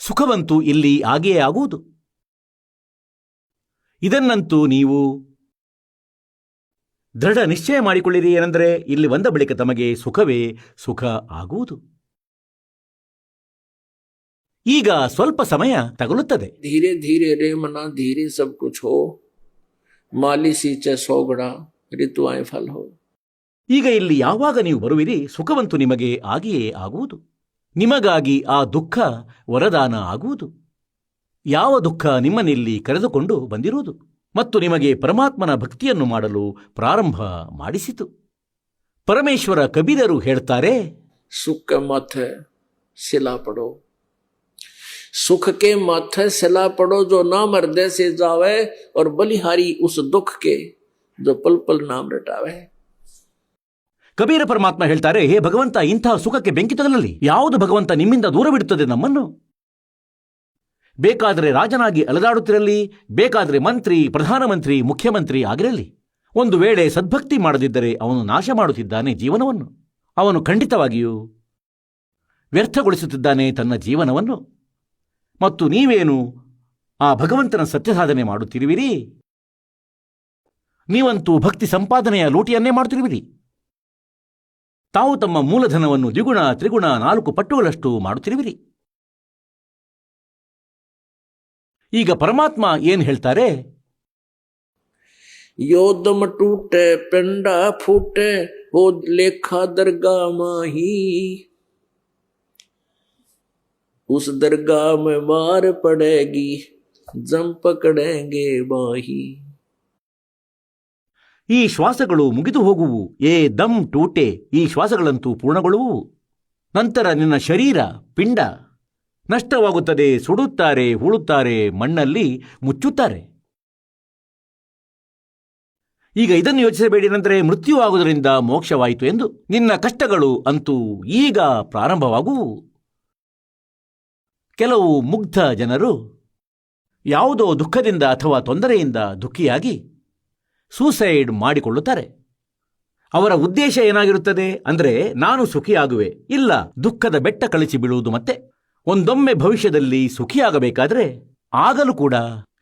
ಸುಖವಂತೂ ಇಲ್ಲಿ ಆಗಿಯೇ ಆಗುವುದು. ಇದನ್ನಂತೂ ನೀವು ದೃಢ ನಿಶ್ಚಯ ಮಾಡಿಕೊಳ್ಳಿರಿ. ಏನೆಂದರೆ ಇಲ್ಲಿ ಬಂದ ಬಳಿಕ ತಮಗೆ ಸುಖವೇ ಸುಖ ಆಗುವುದು. ಈಗ ಸ್ವಲ್ಪ ಸಮಯ ತಗುಲುತ್ತದೆ. धीरे धीरे रे मना धीरे सब कुछ हो, माली सींचे 100 घड़ा ऋतुआएं फल हो. ಈಗ ಇಲ್ಲಿ ಯಾವಾಗ ನೀವು ಬರುವಿರಿ ಸುಖವಂತೂ ನಿಮಗೆ ಆಗಿಯೇ ಆಗುವುದು. ನಿಮಗಾಗಿ ಆ ದುಃಖ ವರದಾನ ಆಗುವುದು. ಯಾವ ದುಃಖ ನಿಮ್ಮನ್ನಿಲ್ಲಿ ಕರೆದುಕೊಂಡು ಬಂದಿರುವುದು ಮತ್ತು ನಿಮಗೆ ಪರಮಾತ್ಮನ ಭಕ್ತಿಯನ್ನು ಮಾಡಲು ಪ್ರಾರಂಭ ಮಾಡಿಸಿತು. ಪರಮೇಶ್ವರ ಕಬೀರರು ಹೇಳ್ತಾರೆ, सुख के माथे सिला पड़ो, सुख के माथे सिला पड़ो, जो नाम हृदय से जावे, और बलिहारी उस दुख के जो पल पल नाम रटावे. ಕಬೀರ ಪರಮಾತ್ಮ ಹೇಳ್ತಾರೆ, ಹೇ ಭಗವಂತ, ಇಂತಹ ಸುಖಕ್ಕೆ ಬೆಂಕಿ ತಗಲಲಿ. ಯಾವುದು ಭಗವಂತ ನಿಮ್ಮಿಂದ ದೂರ ಬಿಡುತ್ತದೆ ನಮ್ಮನ್ನು? ಬೇಕಾದರೆ ರಾಜನಾಗಿ ಅಲೆದಾಡುತ್ತಿರಲಿ, ಬೇಕಾದರೆ ಮಂತ್ರಿ, ಪ್ರಧಾನಮಂತ್ರಿ, ಮುಖ್ಯಮಂತ್ರಿ ಆಗಿರಲಿ, ಒಂದು ವೇಳೆ ಸದ್ಭಕ್ತಿ ಮಾಡದಿದ್ದರೆ ಅವನು ನಾಶ ಮಾಡುತ್ತಿದ್ದಾನೆ ಜೀವನವನ್ನು. ಅವನು ಖಂಡಿತವಾಗಿಯೂ ವ್ಯರ್ಥಗೊಳಿಸುತ್ತಿದ್ದಾನೆ ತನ್ನ ಜೀವನವನ್ನು. ಮತ್ತು ನೀವೇನು ಆ ಭಗವಂತನ ಸತ್ಯಸಾಧನೆ ಮಾಡುತ್ತಿರುವಿರಿ? ನೀವಂತೂ ಭಕ್ತಿ ಸಂಪಾದನೆಯ ಲೂಟಿಯನ್ನೇ ಮಾಡುತ್ತಿರುವಿರಿ. ತಾವು ತಮ್ಮ ಮೂಲಧನವನ್ನು ದ್ವಿಗುಣ ತ್ರಿಗುಣ 4 ಪಟ್ಟುಗಳಷ್ಟು ಮಾಡುತ್ತಿರುವಿರಿ. ಈಗ ಪರಮಾತ್ಮ ಏನ್ ಹೇಳ್ತಾರೆ? योदम टूटे पिंडा फूटे, हो लेखा दरगाह माही, उस दरगाह में मार पड़ेगी, जम पकड़ेंगे बाही. ಈ ಶ್ವಾಸಗಳು ಮುಗಿದು ಹೋಗುವು. ಏ ದಮ್ ಟೂಟೆ, ಈ ಶ್ವಾಸಗಳಂತೂ ಪೂರ್ಣಗೊಳ್ಳುವು. ನಂತರ ನಿನ್ನ ಶರೀರ ಪಿಂಡ ನಷ್ಟವಾಗುತ್ತದೆ. ಸುಡುತ್ತಾರೆ, ಹೂಳುತ್ತಾರೆ, ಮಣ್ಣಲ್ಲಿ ಮುಚ್ಚುತ್ತಾರೆ. ಈಗ ಇದನ್ನು ಯೋಚಿಸಬೇಡಿ, ನಂತರ ಮೃತ್ಯು ಆಗುವುದರಿಂದ ಮೋಕ್ಷವಾಯಿತು ಎಂದು. ನಿನ್ನ ಕಷ್ಟಗಳು ಅಂತೂ ಈಗ ಪ್ರಾರಂಭವಾಗುವು. ಕೆಲವು ಮುಗ್ಧ ಜನರು ಯಾವುದೋ ದುಃಖದಿಂದ ಅಥವಾ ತೊಂದರೆಯಿಂದ ದುಃಖಿಯಾಗಿ ಸೂಸೈಡ್ ಮಾಡಿಕೊಳ್ಳುತ್ತಾರೆ. ಅವರ ಉದ್ದೇಶ ಏನಾಗಿರುತ್ತದೆ ಅಂದರೆ, ನಾನು ಸುಖಿಯಾಗುವೆ, ಇಲ್ಲ ದುಃಖದ ಬೆಟ್ಟ ಕಳಿಸಿ ಬೀಳುವುದು. ಮತ್ತೆ ಒಂದೊಮ್ಮೆ ಭವಿಷ್ಯದಲ್ಲಿ ಸುಖಿಯಾಗಬೇಕಾದ್ರೆ ಆಗಲೂ ಕೂಡ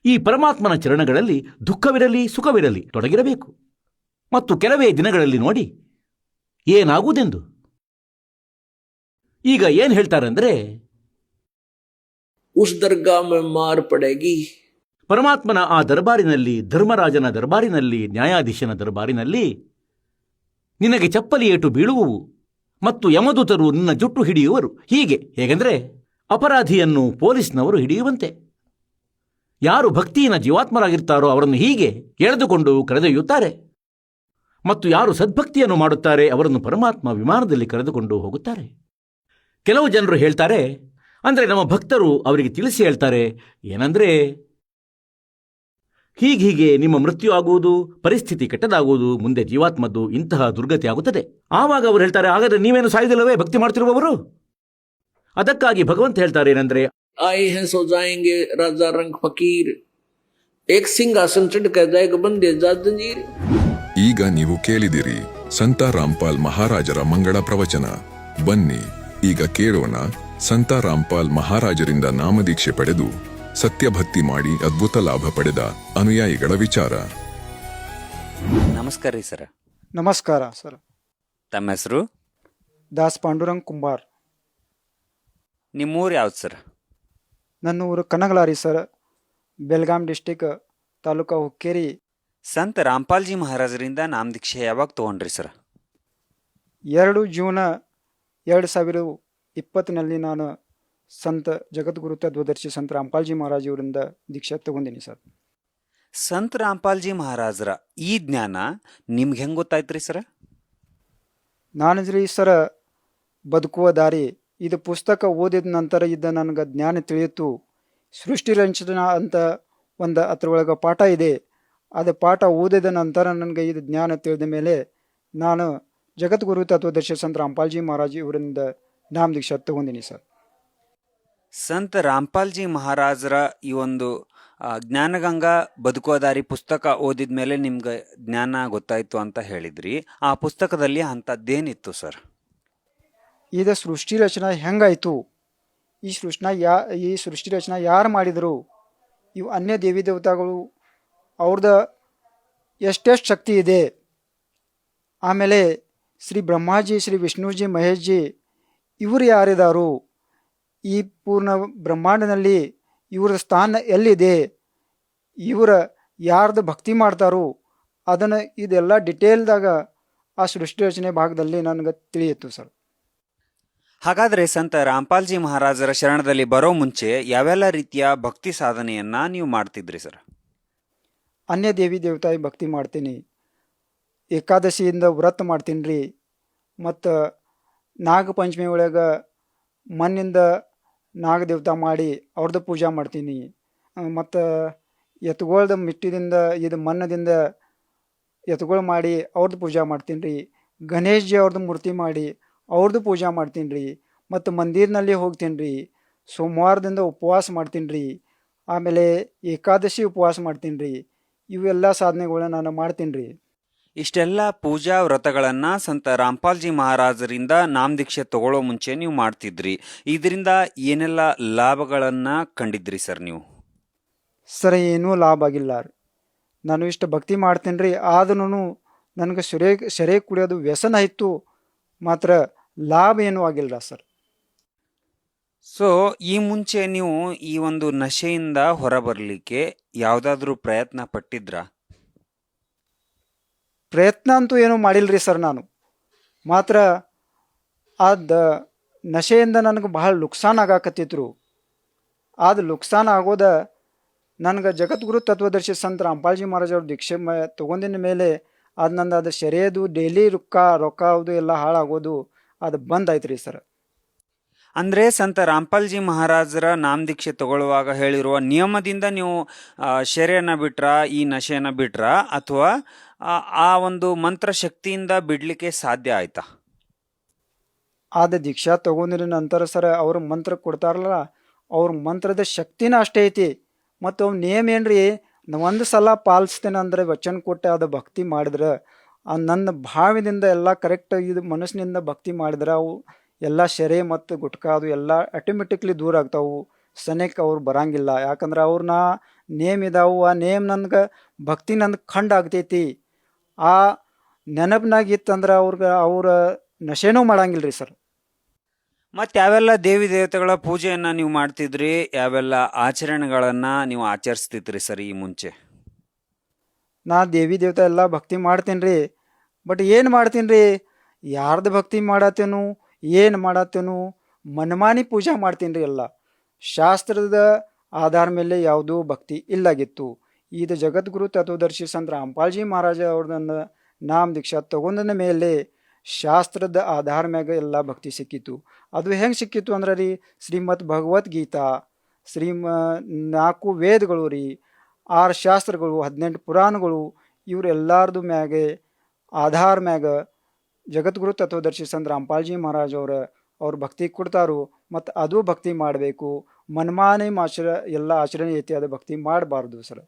ಈ ಪರಮಾತ್ಮನ ಚರಣಗಳಲ್ಲಿ ದುಃಖವಿರಲಿ ಸುಖವಿರಲಿ ತೊಡಗಿರಬೇಕು. ಮತ್ತು ಕೆಲವೇ ದಿನಗಳಲ್ಲಿ ನೋಡಿ ಏನಾಗುವುದೆಂದು. ಈಗ ಏನು ಹೇಳ್ತಾರೆಂದರೆ, उस दरगाह में मार पड़ेगी. ಪರಮಾತ್ಮನ ಆ ದರ್ಬಾರಿನಲ್ಲಿ, ಧರ್ಮರಾಜನ ದರ್ಬಾರಿನಲ್ಲಿ, ನ್ಯಾಯಾಧೀಶನ ದರ್ಬಾರಿನಲ್ಲಿ ನಿನಗೆ ಚಪ್ಪಲಿ ಏಟು ಬೀಳುವುವು ಮತ್ತು ಯಮದೂತರು ನಿನ್ನ ಜುಟ್ಟು ಹಿಡಿಯುವರು. ಹೇಗೆಂದರೆ ಅಪರಾಧಿಯನ್ನು ಪೊಲೀಸ್ನವರು ಹಿಡಿಯುವಂತೆ. ಯಾರು ಭಕ್ತಿಯಿನ ಜೀವಾತ್ಮರಾಗಿರ್ತಾರೋ ಅವರನ್ನು ಹೀಗೆ ಎಳೆದುಕೊಂಡು ಕರೆದೊಯ್ಯುತ್ತಾರೆ. ಮತ್ತು ಯಾರು ಸದ್ಭಕ್ತಿಯನ್ನು ಮಾಡುತ್ತಾರೆ ಅವರನ್ನು ಪರಮಾತ್ಮ ವಿಮಾನದಲ್ಲಿ ಕರೆದುಕೊಂಡು ಹೋಗುತ್ತಾರೆ. ಕೆಲವು ಜನರು ಹೇಳ್ತಾರೆ, ಅಂದರೆ ನಮ್ಮ ಭಕ್ತರು ಅವರಿಗೆ ತಿಳಿಸಿ ಹೇಳ್ತಾರೆ, ಏನಂದ್ರೆ ಹೀಗೆ ನಿಮ್ಮ ಮೃತ್ಯು ಆಗುವುದು, ಪರಿಸ್ಥಿತಿ ಕೆಟ್ಟದಾಗುವುದು, ಮುಂದೆ ಜೀವಾತ್ಮದ್ದು ಇಂತಹ ದುರ್ಗತಿ ಆಗುತ್ತದೆ. ಆವಾಗ ಅವರು ಹೇಳ್ತಾರೆ, ಹಾಗಾದರೆ ನೀವೇನು ಸಾಯುವುದಿಲ್ಲವೇ ಭಕ್ತಿ ಮಾಡ್ತಿರುವವರು? ಅದಕ್ಕಾಗಿ ಭಗವಂತ ಹೇಳ್ತಾರೆ ಏನಂದ್ರೆ, आए हैं सो जाएंगे राजा रंग फकीर, एक सिंहासन चढ़ कर जाएगा बंदे जात जंजीर. ಈಗ ನೀವು ಕೇಳಿದಿರಿ ಸಂತ ರಾಮ್ಪಾಲ್ ಮಹಾರಾಜರ ಮಂಗಳ ಪ್ರವಚನ. ಬನ್ನಿ ಈಗ ಕೇಳೋಣ ಸಂತ ರಾಮ್ಪಾಲ್ ಮಹಾರಾಜರಿಂದ ನಾಮದೀಕ್ಷೆ ಪಡೆದು ಸತ್ಯಭಕ್ತಿ ಮಾಡಿ ಅದ್ಭುತ ಲಾಭ ಪಡೆದ ಅನುಯಾಯಿಗಳ ವಿಚಾರ. ನಮಸ್ಕಾರ ರೀ ಸರ್. ನಮಸ್ಕಾರ ಸರ್. ತಮ್ಮ ಹೆಸರು? ದಾಸ್ ಪಾಂಡುರಂಗ್ ಕುಂಬಾರ್. ನಿಮ್ಮೂರು ಯಾವ್ದು ಸರ್? ನನ್ನ ಊರು ಕನಗಲಾರಿ ಸರ್, ಬೆಲ್ಗಾಂ ಡಿಸ್ಟಿಕ್, ತಾಲೂಕಾ ಹುಕ್ಕೇರಿ. ಸಂತ ರಾಮ್ಪಾಲ್ಜಿ ಮಹಾರಾಜರಿಂದ ನಾಮದೀಕ್ಷೆ ಯಾವಾಗ ತೊಗೊಂಡ್ರಿ ಸರ್? 2 ಜೂನ್ 2020ನಲ್ಲಿ ನಾನು ಸಂತ ಜಗದ್ಗುರು ತತ್ವದರ್ಶಿ ಸಂತ ರಾಮ್ಪಾಲ್ಜಿ ಮಹಾರಾಜ್ ಅವರಿಂದ ದೀಕ್ಷೆ ತಗೊಂಡಿನಿ ಸರ್. ಸಂತ ರಾಮ್ಪಾಲ್ಜಿ ಮಹಾರಾಜರ ಈ ಜ್ಞಾನ ನಿಮ್ಗೆ ಹೆಂಗೆ ಗೊತ್ತಾಯ್ತು ರೀ ಸರ್? ನಾನಜ್ರಿ ಸರ್, ಬದುಕುವ ದಾರಿ ಇದು ಪುಸ್ತಕ ಓದಿದ ನಂತರ ನನಗೆ ಜ್ಞಾನ ತಿಳಿಯಿತು. ಸೃಷ್ಟಿ ರಚನಾ ಅಂತ ಒಂದು ಅದರೊಳಗೆ ಪಾಠ ಇದೆ. ಅದು ಪಾಠ ಓದಿದ ನಂತರ ನನಗೆ ಇದು ಜ್ಞಾನ ತಿಳಿದ ಮೇಲೆ ನಾನು ಜಗದ್ಗುರು ತತ್ವದರ್ಶಿ ಸಂತ ರಾಮ್ಪಾಲ್ಜಿ ಮಹಾರಾಜ್ ಇವರಿಂದ ನಾಮದೀಕ್ಷೆ ತಗೊಂಡಿನಿ ಸರ್. ಸಂತ ರಾಮ್ಪಾಲ್ಜಿ ಮಹಾರಾಜರ ಈ ಒಂದು ಜ್ಞಾನಗಂಗಾ ಬದುಕುವ ದಾರಿ ಪುಸ್ತಕ ಓದಿದ ಮೇಲೆ ನಿಮ್ಗೆ ಜ್ಞಾನ ಗೊತ್ತಾಯ್ತು ಅಂತ ಹೇಳಿದ್ರಿ. ಆ ಪುಸ್ತಕದಲ್ಲಿ ಅಂಥದ್ದೇನಿತ್ತು ಸರ್? ಇದು ಸೃಷ್ಟಿ ರಚನಾ ಹೆಂಗಾಯಿತು, ಈ ಸೃಷ್ಟಿ ರಚನಾ ಯಾರು ಮಾಡಿದರು, ಇವು ಅನ್ಯ ದೇವಿ ದೇವತಾಗಳು ಅವ್ರದ್ದು ಎಷ್ಟೆಷ್ಟು ಶಕ್ತಿ ಇದೆ, ಆಮೇಲೆ ಶ್ರೀ ಬ್ರಹ್ಮಾಜಿ, ಶ್ರೀ ವಿಷ್ಣುಜಿ, ಮಹೇಶ್ಜಿ ಇವರು ಯಾರಿದಾರು, ಈ ಪೂರ್ಣ ಬ್ರಹ್ಮಾಂಡನಲ್ಲಿ ಇವರ ಸ್ಥಾನ ಎಲ್ಲಿದೆ, ಇವರ ಯಾರ್ದು ಭಕ್ತಿ ಮಾಡ್ತಾರೋ ಅದನ್ನು ಇದೆಲ್ಲ ಡಿಟೇಲ್ದಾಗ ಆ ಸೃಷ್ಟಿ ರಚನೆ ಭಾಗದಲ್ಲಿ ನನಗೆ ತಿಳಿಯಿತು ಸರ್. ಹಾಗಾದರೆ ಸಂತ ರಾಮ್ಪಾಲ್ಜಿ ಮಹಾರಾಜರ ಶರಣದಲ್ಲಿ ಬರೋ ಮುಂಚೆ ಯಾವೆಲ್ಲ ರೀತಿಯ ಭಕ್ತಿ ಸಾಧನೆಯನ್ನ ನೀವು ಮಾಡ್ತಿದ್ರಿ ಸರ್? ಅನ್ಯ ದೇವಿ ದೇವತಾಯಿ ಭಕ್ತಿ ಮಾಡ್ತೀನಿ, ಏಕಾದಶಿಯಿಂದ ವ್ರತ ಮಾಡ್ತೀನಿ ರೀ, ಮತ್ತು ನಾಗಪಂಚಮಿ ಒಳಗೆ ಮಣ್ಣಿಂದ ನಾಗದೇವತಾ ಮಾಡಿ ಅವ್ರದ್ದು ಪೂಜೆ ಮಾಡ್ತೀನಿ, ಮತ್ತು ಎತ್ತುಗಳ್ದ ಮಿಟ್ಟಿದಿಂದ ಇದು ಮಣ್ಣದಿಂದ ಎತ್ತುಗಳು ಮಾಡಿ ಅವ್ರದ್ದು ಪೂಜೆ ಮಾಡ್ತೀನಿ ರೀ, ಗಣೇಶ್ಜಿ ಅವ್ರದ್ದು ಮೂರ್ತಿ ಮಾಡಿ ಅವ್ರದ್ದು ಪೂಜೆ ಮಾಡ್ತೀನಿ ರೀ, ಮತ್ತು ಮಂದಿರ್ನಲ್ಲಿ ಹೋಗ್ತೀನಿ ರೀ, ಸೋಮವಾರದಿಂದ ಉಪವಾಸ ಮಾಡ್ತೀನಿ ರೀ, ಆಮೇಲೆ ಏಕಾದಶಿ ಉಪವಾಸ ಮಾಡ್ತೀನಿ ರೀ, ಇವೆಲ್ಲ ಸಾಧನೆಗಳನ್ನ ನಾನು ಮಾಡ್ತೀನಿ ರೀ. ಇಷ್ಟೆಲ್ಲ ಪೂಜಾ ವ್ರತಗಳನ್ನು ಸಂತ ರಾಮ್ಪಾಲ್ಜಿ ಮಹಾರಾಜರಿಂದ ನಾಮದೀಕ್ಷೆ ತಗೊಳ್ಳೋ ಮುಂಚೆ ನೀವು ಮಾಡ್ತಿದ್ರಿ. ಇದರಿಂದ ಏನೆಲ್ಲ ಲಾಭಗಳನ್ನು ಕಂಡಿದ್ರಿ ಸರ್ ನೀವು? ಸರ್, ಏನೂ ಲಾಭ ಆಗಿಲ್ಲ ರೀ. ನಾನು ಇಷ್ಟು ಭಕ್ತಿ ಮಾಡ್ತೀನಿ ರೀ, ಆದ್ರೂ ನನಗೆ ಸೆರೆ ಕುಡಿಯೋದು ವ್ಯಸನ ಆಯಿತು, ಮಾತ್ರ ಲಾಭ ಏನೂ ಆಗಿಲ್ಲ ಸರ್. ಸೊ ಈ ಮುಂಚೆ ನೀವು ಈ ಒಂದು ನಶೆಯಿಂದ ಹೊರಬರಲಿಕ್ಕೆ ಯಾವುದಾದ್ರೂ ಪ್ರಯತ್ನ ಪಟ್ಟಿದ್ರಾ? ಪ್ರಯತ್ನ ಅಂತೂ ಏನೂ ಮಾಡಿಲ್ರಿ ಸರ್. ನಾನು ಮಾತ್ರ ನಶೆಯಿಂದ ನನಗೆ ಬಹಳ ನುಕ್ಸಾನ್ ಆಗಾಕತ್ತಿದ್ರು. ಅದು ನುಕ್ಸಾನ್ ಆಗೋದ ನನಗೆ ಜಗದ್ಗುರು ತತ್ವದರ್ಶಿ ಸಂತ ರಾಮ್ಪಾಲ್ಜಿ ಮಹಾರಾಜ್ ಅವ್ರ ದೀಕ್ಷೆ ತೊಗೊಂಡಿನ ಮೇಲೆ ಅದು ನಂದು ಅದು ಸೆರೆಯೋದು, ಡೈಲಿ ರೊಕ್ಕ ಅದು ಎಲ್ಲ ಹಾಳಾಗೋದು ಅದು ಬಂದಾಯ್ತು ರೀ ಸರ್. ಅಂದರೆ ಸಂತ ರಾಮ್ಪಾಲ್ಜಿ ಮಹಾರಾಜರ ನಾಮದೀಕ್ಷೆ ತಗೊಳ್ಳುವಾಗ ಹೇಳಿರುವ ನಿಯಮದಿಂದ ನೀವು ಶೆರೆಯನ್ನು ಬಿಟ್ರಾ, ಈ ನಶೆಯನ್ನು ಬಿಟ್ರಾ, ಅಥವಾ ಆ ಒಂದು ಮಂತ್ರ ಶಕ್ತಿಯಿಂದ ಬಿಡಲಿಕ್ಕೆ ಸಾಧ್ಯ ಆಯ್ತಾ? ಆದ ದೀಕ್ಷಾ ತಗೊಂಡಿನ ನಂತರ ಸರ್ ಅವ್ರ ಮಂತ್ರ ಕೊಡ್ತಾರಲ್ಲ, ಅವ್ರ ಮಂತ್ರದ ಶಕ್ತಿನ ಅಷ್ಟೇ ಐತಿ. ಮತ್ತು ಅವ್ನ ನೇಮ್ ಏನ್ರಿ, ಒಂದು ಸಲ ಪಾಲಿಸ್ತೇನೆ ಅಂದರೆ ವಚನ ಕೊಟ್ಟೆ ಅದು ಭಕ್ತಿ ಮಾಡಿದ್ರೆ ನನ್ನ ಭಾವದಿಂದ ಎಲ್ಲ ಕರೆಕ್ಟ್ ಇದು ಮನಸ್ಸಿನಿಂದ ಭಕ್ತಿ ಮಾಡಿದ್ರೆ ಅವು ಎಲ್ಲ ಸೆರೆ ಮತ್ತು ಗುಟ್ಕ ಅದು ಎಲ್ಲ ಆಟೋಮೆಟಿಕ್ಲಿ ದೂರ ಆಗ್ತಾವೆ. ಸನೇಕ ಅವ್ರು ಬರಂಗಿಲ್ಲ. ಯಾಕಂದ್ರೆ ಅವ್ರನ್ನ ನೇಮ್ ಇದಾವು. ಆ ನೇಮ್ ನನ್ಗೆ ಭಕ್ತಿ ನನ್ಗೆ ಖಂಡ್ ಆಗ್ತೈತಿ. ಆ ನೆನಪಿನಾಗ ಇತ್ತಂದ್ರೆ ಅವ್ರ ನಶೆನೂ ಮಾಡಂಗಿಲ್ಲ ರೀ ಸರ್. ಮತ್ತು ಯಾವೆಲ್ಲ ದೇವಿ ದೇವತೆಗಳ ಪೂಜೆಯನ್ನು ನೀವು ಮಾಡ್ತಿದ್ರಿ, ಯಾವೆಲ್ಲ ಆಚರಣೆಗಳನ್ನು ನೀವು ಆಚರಿಸ್ತಿದ್ರಿ ಸರ್ ಈ ಮುಂಚೆ? ನಾ ದೇವಿ ದೇವತೆ ಎಲ್ಲ ಭಕ್ತಿ ಮಾಡ್ತೀನಿ ರೀ. ಬಟ್ ಏನು ಮಾಡ್ತೀನಿ ರೀ, ಯಾರ್ದು ಭಕ್ತಿ ಮಾಡತ್ತೇನು ಏನು ಮಾಡತ್ತೇನು ಮನಮಾನಿ ಪೂಜೆ ಮಾಡ್ತೀನಿ ರೀ. ಎಲ್ಲ ಶಾಸ್ತ್ರದ ಆಧಾರ ಮೇಲೆ ಯಾವುದೂ ಭಕ್ತಿ ಇಲ್ಲಾಗಿತ್ತು. ಇದು ಜಗದ್ಗುರು ತತ್ವದರ್ಶಿ ಸಂತ ರಾಮ್ಪಾಲ್ಜಿ ಮಹಾರಾಜ ಅವ್ರನ್ನ ನಾಮ ದೀಕ್ಷಾ ತಗೊಂಡ ಮೇಲೆ ಶಾಸ್ತ್ರದ ಆಧಾರ ಮ್ಯಾಗ ಎಲ್ಲ ಭಕ್ತಿ ಸಿಕ್ಕಿತ್ತು. ಅದು ಹೆಂಗೆ ಸಿಕ್ಕಿತ್ತು ಅಂದ್ರೆ ರೀ, ಶ್ರೀಮದ್ ಭಗವದ್ಗೀತಾ, 4 ವೇದಗಳು ರೀ, 6 ಶಾಸ್ತ್ರಗಳು, 18 ಪುರಾಣಗಳು, ಇವರೆಲ್ಲಾರ್ದು ಮ್ಯಾಗೆ ಆಧಾರ ಮ್ಯಾಗ ಜಗದ್ಗುರು ತತ್ವದರ್ಶಿ ಸಂತ ರಾಮ್ಪಾಲ್ಜಿ ಮಹಾರಾಜ್ ಅವ್ರು ಭಕ್ತಿ ಕೊಡ್ತಾರೋ. ಮತ್ತು ಅದು ಭಕ್ತಿ ಮಾಡಬೇಕು. ಮನ್ಮಾನೆ ಎಲ್ಲ ಆಚರಣೆ ಐತಿ, ಅದು ಭಕ್ತಿ ಮಾಡಬಾರ್ದು ಸರ್.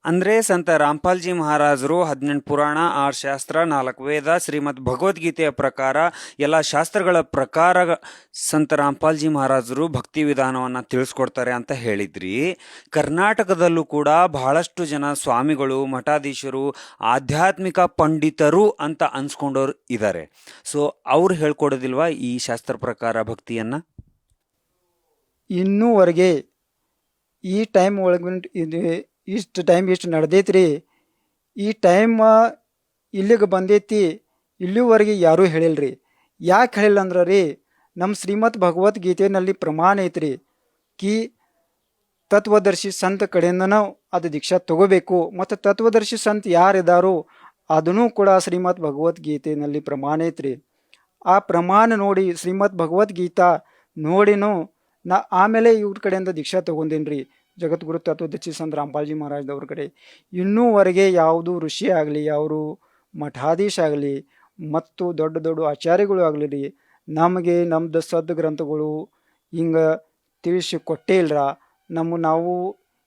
ಅಂದರೆ ಸಂತ ರಾಮ್ಪಾಲ್ಜಿ ಮಹಾರಾಜರು 18 ಪುರಾಣ, 6 ಶಾಸ್ತ್ರ, 4 ವೇದ, ಶ್ರೀಮದ್ ಭಗವದ್ಗೀತೆಯ ಪ್ರಕಾರ ಎಲ್ಲ ಶಾಸ್ತ್ರಗಳ ಪ್ರಕಾರ ಸಂತ ರಾಮ್ಪಾಲ್ಜಿ ಮಹಾರಾಜರು ಭಕ್ತಿ ವಿಧಾನವನ್ನು ತಿಳಿಸ್ಕೊಡ್ತಾರೆ ಅಂತ ಹೇಳಿದ್ರಿ. ಕರ್ನಾಟಕದಲ್ಲೂ ಕೂಡ ಬಹಳಷ್ಟು ಜನ ಸ್ವಾಮಿಗಳು, ಮಠಾಧೀಶರು, ಆಧ್ಯಾತ್ಮಿಕ ಪಂಡಿತರು ಅಂತ ಅನ್ಸ್ಕೊಂಡವ್ರು ಇದ್ದಾರೆ. ಸೊ ಅವ್ರು ಹೇಳ್ಕೊಡೋದಿಲ್ವಾ ಈ ಶಾಸ್ತ್ರ ಪ್ರಕಾರ ಭಕ್ತಿಯನ್ನು? ಇನ್ನೂವರೆಗೆ ಈ ಟೈಮ್ ಒಳಗೆ ಇಷ್ಟು ಟೈಮ್ ಇಷ್ಟು ನಡೆದೈತ್ರಿ. ಈ ಟೈಮ್ ಇಲ್ಲಿಗೆ ಬಂದೈತಿ, ಇಲ್ಲಿವರೆಗೆ ಯಾರೂ ಹೇಳಿಲ್ರಿ. ಯಾಕೆ ಹೇಳಿಲ್ಲ ಅಂದ್ರೆ ರೀ, ನಮ್ಮ ಶ್ರೀಮದ್ ಭಗವದ್ಗೀತೆಯಲ್ಲಿ ಪ್ರಮಾಣ ಐತ್ರಿ ಕಿ ತತ್ವದರ್ಶಿ ಸಂತ ಕಡೆಯಿಂದನೂ ಅದು ದೀಕ್ಷಾ ತಗೋಬೇಕು. ಮತ್ತು ತತ್ವದರ್ಶಿ ಸಂತ ಯಾರಿದ್ದಾರೋ ಅದನ್ನೂ ಕೂಡ ಶ್ರೀಮದ್ ಭಗವದ್ಗೀತೆಯಲ್ಲಿ ಪ್ರಮಾಣ ಐತ್ರಿ. ಆ ಪ್ರಮಾಣ ನೋಡಿ ಶ್ರೀಮದ್ ಭಗವದ್ಗೀತಾ ನೋಡಿನೂ ನಾ ಆಮೇಲೆ ಇವ್ರ ಕಡೆಯಿಂದ ದೀಕ್ಷಾ ತಗೊಂಡೇನಿ ರೀ, ಜಗದ್ಗುರು ತತ್ವದರ್ಶಿ ಸಂತ ರಾಮ್ಪಾಲ್ಜಿ ಮಹಾರಾಜದವ್ರ ಕಡೆ. ಇನ್ನೂವರೆಗೆ ಯಾವುದು ಋಷಿ ಆಗಲಿ, ಅವರು ಮಠಾಧೀಶ ಆಗಲಿ, ಮತ್ತು ದೊಡ್ಡ ದೊಡ್ಡ ಆಚಾರ್ಯಗಳು ಆಗಲಿ ರೀ, ನಮಗೆ ನಮ್ಮದು ಸದ್ಗ್ರಂಥಗಳು ಹಿಂಗೆ ತಿಳಿಸಿ ಕೊಟ್ಟೇ ಇಲ್ಲರ. ನಾವು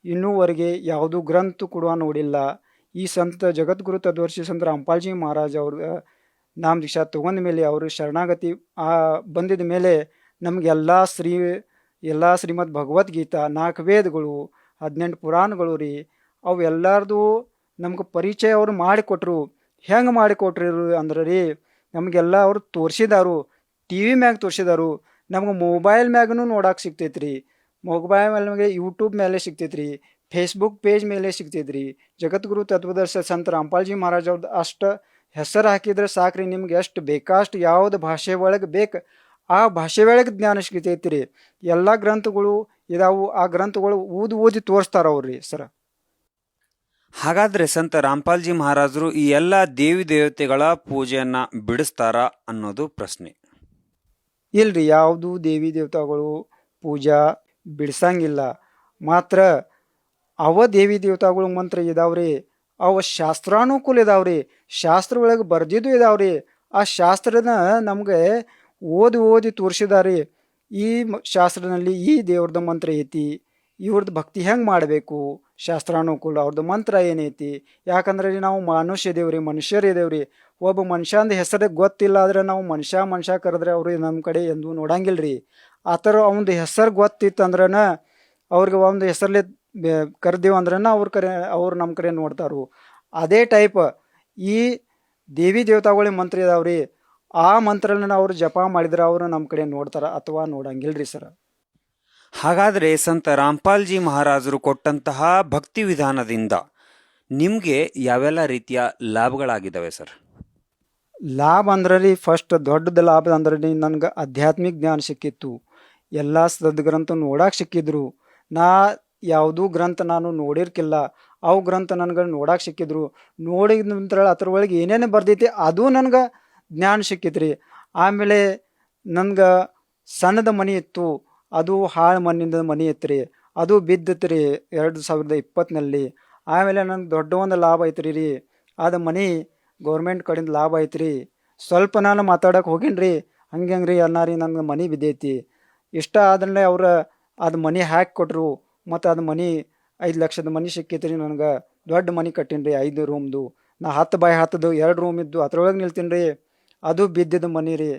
ಇನ್ನೂವರೆಗೆ ಯಾವುದೂ ಗ್ರಂಥ ಕೂಡ ನೋಡಿಲ್ಲ. ಈ ಸಂತ ಜಗದ್ಗುರು ತತ್ವದರ್ಶಿ ಸಂತ ರಾಮ್ಪಾಲ್ಜಿ ಮಹಾರಾಜ್ ಅವ್ರ ನಾಮ ದೀಕ್ಷಾ ತಗೊಂಡ ಮೇಲೆ, ಅವರು ಶರಣಾಗತಿ ಬಂದಿದ ಮೇಲೆ ನಮಗೆಲ್ಲ ಶ್ರೀಮದ್ ಭಗವದ್ಗೀತಾ, 4 ವೇದಗಳು, 18 ಪುರಾಣಗಳು ರೀ, ಅವು ಎಲ್ಲರದು ನಮ್ಗೆ ಪರಿಚಯ ಅವರು ಮಾಡಿಕೊಟ್ರು. ಹೆಂಗೆ ಮಾಡಿಕೊಟ್ರು ಅಂದ್ರೆ ರೀ, ನಮಗೆಲ್ಲ ಅವರು ತೋರಿಸಿದಾರು, ಟಿ ವಿ ಮ್ಯಾಗ ತೋರಿಸಿದಾರು, ನಮ್ಗೆ ಮೊಬೈಲ್ ಮ್ಯಾಗೂ ನೋಡಕ್ಕೆ ಸಿಗ್ತೈತೆ ರೀ. ಮೊಬೈಲ್ ಮೇಲೆ ಯೂಟ್ಯೂಬ್ ಮೇಲೆ ಸಿಗ್ತೈತೆ ರೀ, ಫೇಸ್ಬುಕ್ ಪೇಜ್ ಮೇಲೆ ಸಿಗ್ತೈತೆ ರೀ. ಜಗದ್ಗುರು ತತ್ವದರ್ಶಿ ಸಂತ ರಾಮ್ಪಾಲ್ಜಿ ಮಹಾರಾಜ್ ಅವ್ರದ್ದು ಅಷ್ಟು ಹೆಸರು ಹಾಕಿದ್ರೆ ಸಾಕ್ರಿ, ನಿಮ್ಗೆ ಎಷ್ಟು ಬೇಕಷ್ಟು ಯಾವ್ದು ಭಾಷೆ ಒಳಗೆ ಬೇಕು ಆ ಭಾಷೆ ಒಳಗೆ ಜ್ಞಾನ ಸಿಗ್ತೈತಿ ರೀ. ಎಲ್ಲ ಗ್ರಂಥಗಳು ಇದಾವು, ಆ ಗ್ರಂಥಗಳು ಓದಿ ತೋರಿಸ್ತಾರ ಅವ್ರಿ ಸರ. ಹಾಗಾದ್ರೆ ಸಂತ ರಾಮ್ಪಾಲ್ಜಿ ಮಹಾರಾಜರು ಈ ಎಲ್ಲ ದೇವಿ ದೇವತೆಗಳ ಪೂಜೆಯನ್ನ ಬಿಡಿಸ್ತಾರ ಅನ್ನೋದು ಪ್ರಶ್ನೆ. ಇಲ್ರಿ, ಯಾವುದು ದೇವಿ ದೇವತಾಗಳು ಪೂಜಾ ಬಿಡ್ಸಂಗಿಲ್ಲ. ಮಾತ್ರ ಅವ ದೇವಿ ದೇವತಾಗಳು ಮಂತ್ರ ಇದಾವ್ರಿ, ಅವ ಶಾಸ್ತ್ರಾನುಕೂಲ ಇದಾವ್ರಿ, ಶಾಸ್ತ್ರ ಒಳಗೆ ಬರ್ದಿದ್ದು ಇದಾವ್ರಿ. ಆ ಶಾಸ್ತ್ರನ ನಮ್ಗೆ ಓದಿ ತೋರಿಸಿದಾರೆ. ಈ ಶಾಸ್ತ್ರದಲ್ಲಿ ಈ ದೇವ್ರದ್ದು ಮಂತ್ರ ಐತಿ, ಇವ್ರದ್ದು ಭಕ್ತಿ ಹೆಂಗೆ ಮಾಡಬೇಕು, ಶಾಸ್ತ್ರಾನುಕೂಲ ಅವ್ರದ್ದು ಮಂತ್ರ ಏನೈತಿ. ಯಾಕಂದ್ರೆ ರೀ, ನಾವು ಮನುಷ್ಯರಿದ್ದೇವ್ರಿ. ಒಬ್ಬ ಮನುಷ್ಯಂದು ಹೆಸರು ಗೊತ್ತಿಲ್ಲ ಆದ್ರೆ ನಾವು ಮನುಷ್ಯ ಕರೆದ್ರೆ ಅವ್ರು ನಮ್ಮ ಕಡೆ ಎಂದೂ ನೋಡಂಗಿಲ್ಲ ರೀ. ಆ ಥರ ಅವನದು ಹೆಸರು ಗೊತ್ತಿತ್ತಂದ್ರನ ಅವ್ರಿಗೆ ಒಂದು ಹೆಸರಲ್ಲೇ ಕರೆದೇವು ಅಂದ್ರನ ಅವ್ರು ನಮ್ಮ ಕಡೆ ನೋಡ್ತಾರು. ಅದೇ ಟೈಪ್ ಈ ದೇವಿ ದೇವತಾಗಳ ಮಂತ್ರ ಇದಾವ್ರಿ, ಆ ಮಂತ್ರನ ಅವ್ರು ಜಪ ಮಾಡಿದ್ರೆ ಅವರು ನಮ್ಮ ಕಡೆ ನೋಡ್ತಾರ ಅಥವಾ ನೋಡಂಗಿಲ್ರಿ ಸರ್. ಹಾಗಾದರೆ ಸಂತ ರಾಮ್ಪಾಲ್ಜಿ ಮಹಾರಾಜರು ಕೊಟ್ಟಂತಹ ಭಕ್ತಿ ವಿಧಾನದಿಂದ ನಿಮಗೆ ಯಾವೆಲ್ಲ ರೀತಿಯ ಲಾಭಗಳಾಗಿದ್ದಾವೆ ಸರ್? ಲಾಭ ಅಂದ್ರೆ ರೀ, ಫಸ್ಟ್ ದೊಡ್ಡದ ಲಾಭ ಅಂದ್ರೆ ರೀ, ನನಗೆ ಆಧ್ಯಾತ್ಮಿಕ ಜ್ಞಾನ ಸಿಕ್ಕಿತ್ತು. ಎಲ್ಲ ಸದ್ಗ್ರಂಥ ನೋಡಕ್ಕೆ ಸಿಕ್ಕಿದ್ರು. ನಾ ಯಾವುದೂ ಗ್ರಂಥ ನಾನು ನೋಡಿರ್ಕಿಲ್ಲ, ಅವು ಗ್ರಂಥ ನನಗೆ ನೋಡಕ್ಕೆ ಸಿಕ್ಕಿದ್ರು. ನೋಡಿದ ನಂತರ ಅದ್ರ ಒಳಗೆ ಏನೇನು ಬರ್ದೈತಿ ಅದು ನನಗೆ ಜ್ಞಾನ ಸಿಕ್ಕಿತ್ರಿ. ಆಮೇಲೆ ನನ್ಗೆ ಸಣ್ಣದ ಮನೆ ಇತ್ತು, ಅದು ಹಾಳು ಮಣ್ಣಿಂದ ಮನೆ ಇತ್ತು ರೀ, ಅದು ಬಿದ್ದಿತ್ತು ರೀ 2020ನಲ್ಲಿ. ಆಮೇಲೆ ನನಗೆ ದೊಡ್ಡ ಒಂದು ಲಾಭ ಐತ್ರಿ ರೀ, ಅದು ಮನೆ ಗೌರ್ಮೆಂಟ್ ಕಡೆಯಿಂದ ಲಾಭ ಐತ್ರಿ. ಸ್ವಲ್ಪ ನಾನು ಮಾತಾಡೋಕೆ ಹೋಗೀನಿ ರೀ, ಹಂಗೆ ರೀ ಅನ್ನಾರಿ ನನಗೆ ಮನೆ ಬಿದ್ದೈತಿ. ಇಷ್ಟ ಆದ್ರೆ ಅದು ಮನೆ ಹಾಕಿ ಕೊಟ್ಟರು. ಮತ್ತು ಅದು ಮನೆ 5 ಲಕ್ಷದ ಮನೆ ಸಿಕ್ಕೈತಿ ರೀ ನನಗೆ. ದೊಡ್ಡ ಮನೆ ಕಟ್ಟೀನಿ ರೀ, 5 ರೂಮ್ದು. ನಾ 10x10 2 ರೂಮ್ ಇದ್ದು ಅದ್ರೊಳಗೆ ನಿಲ್ತೀನಿ ರೀ. ಅದು ಬಿದ್ದಿದ್ದ ಮನೆ ರೀ.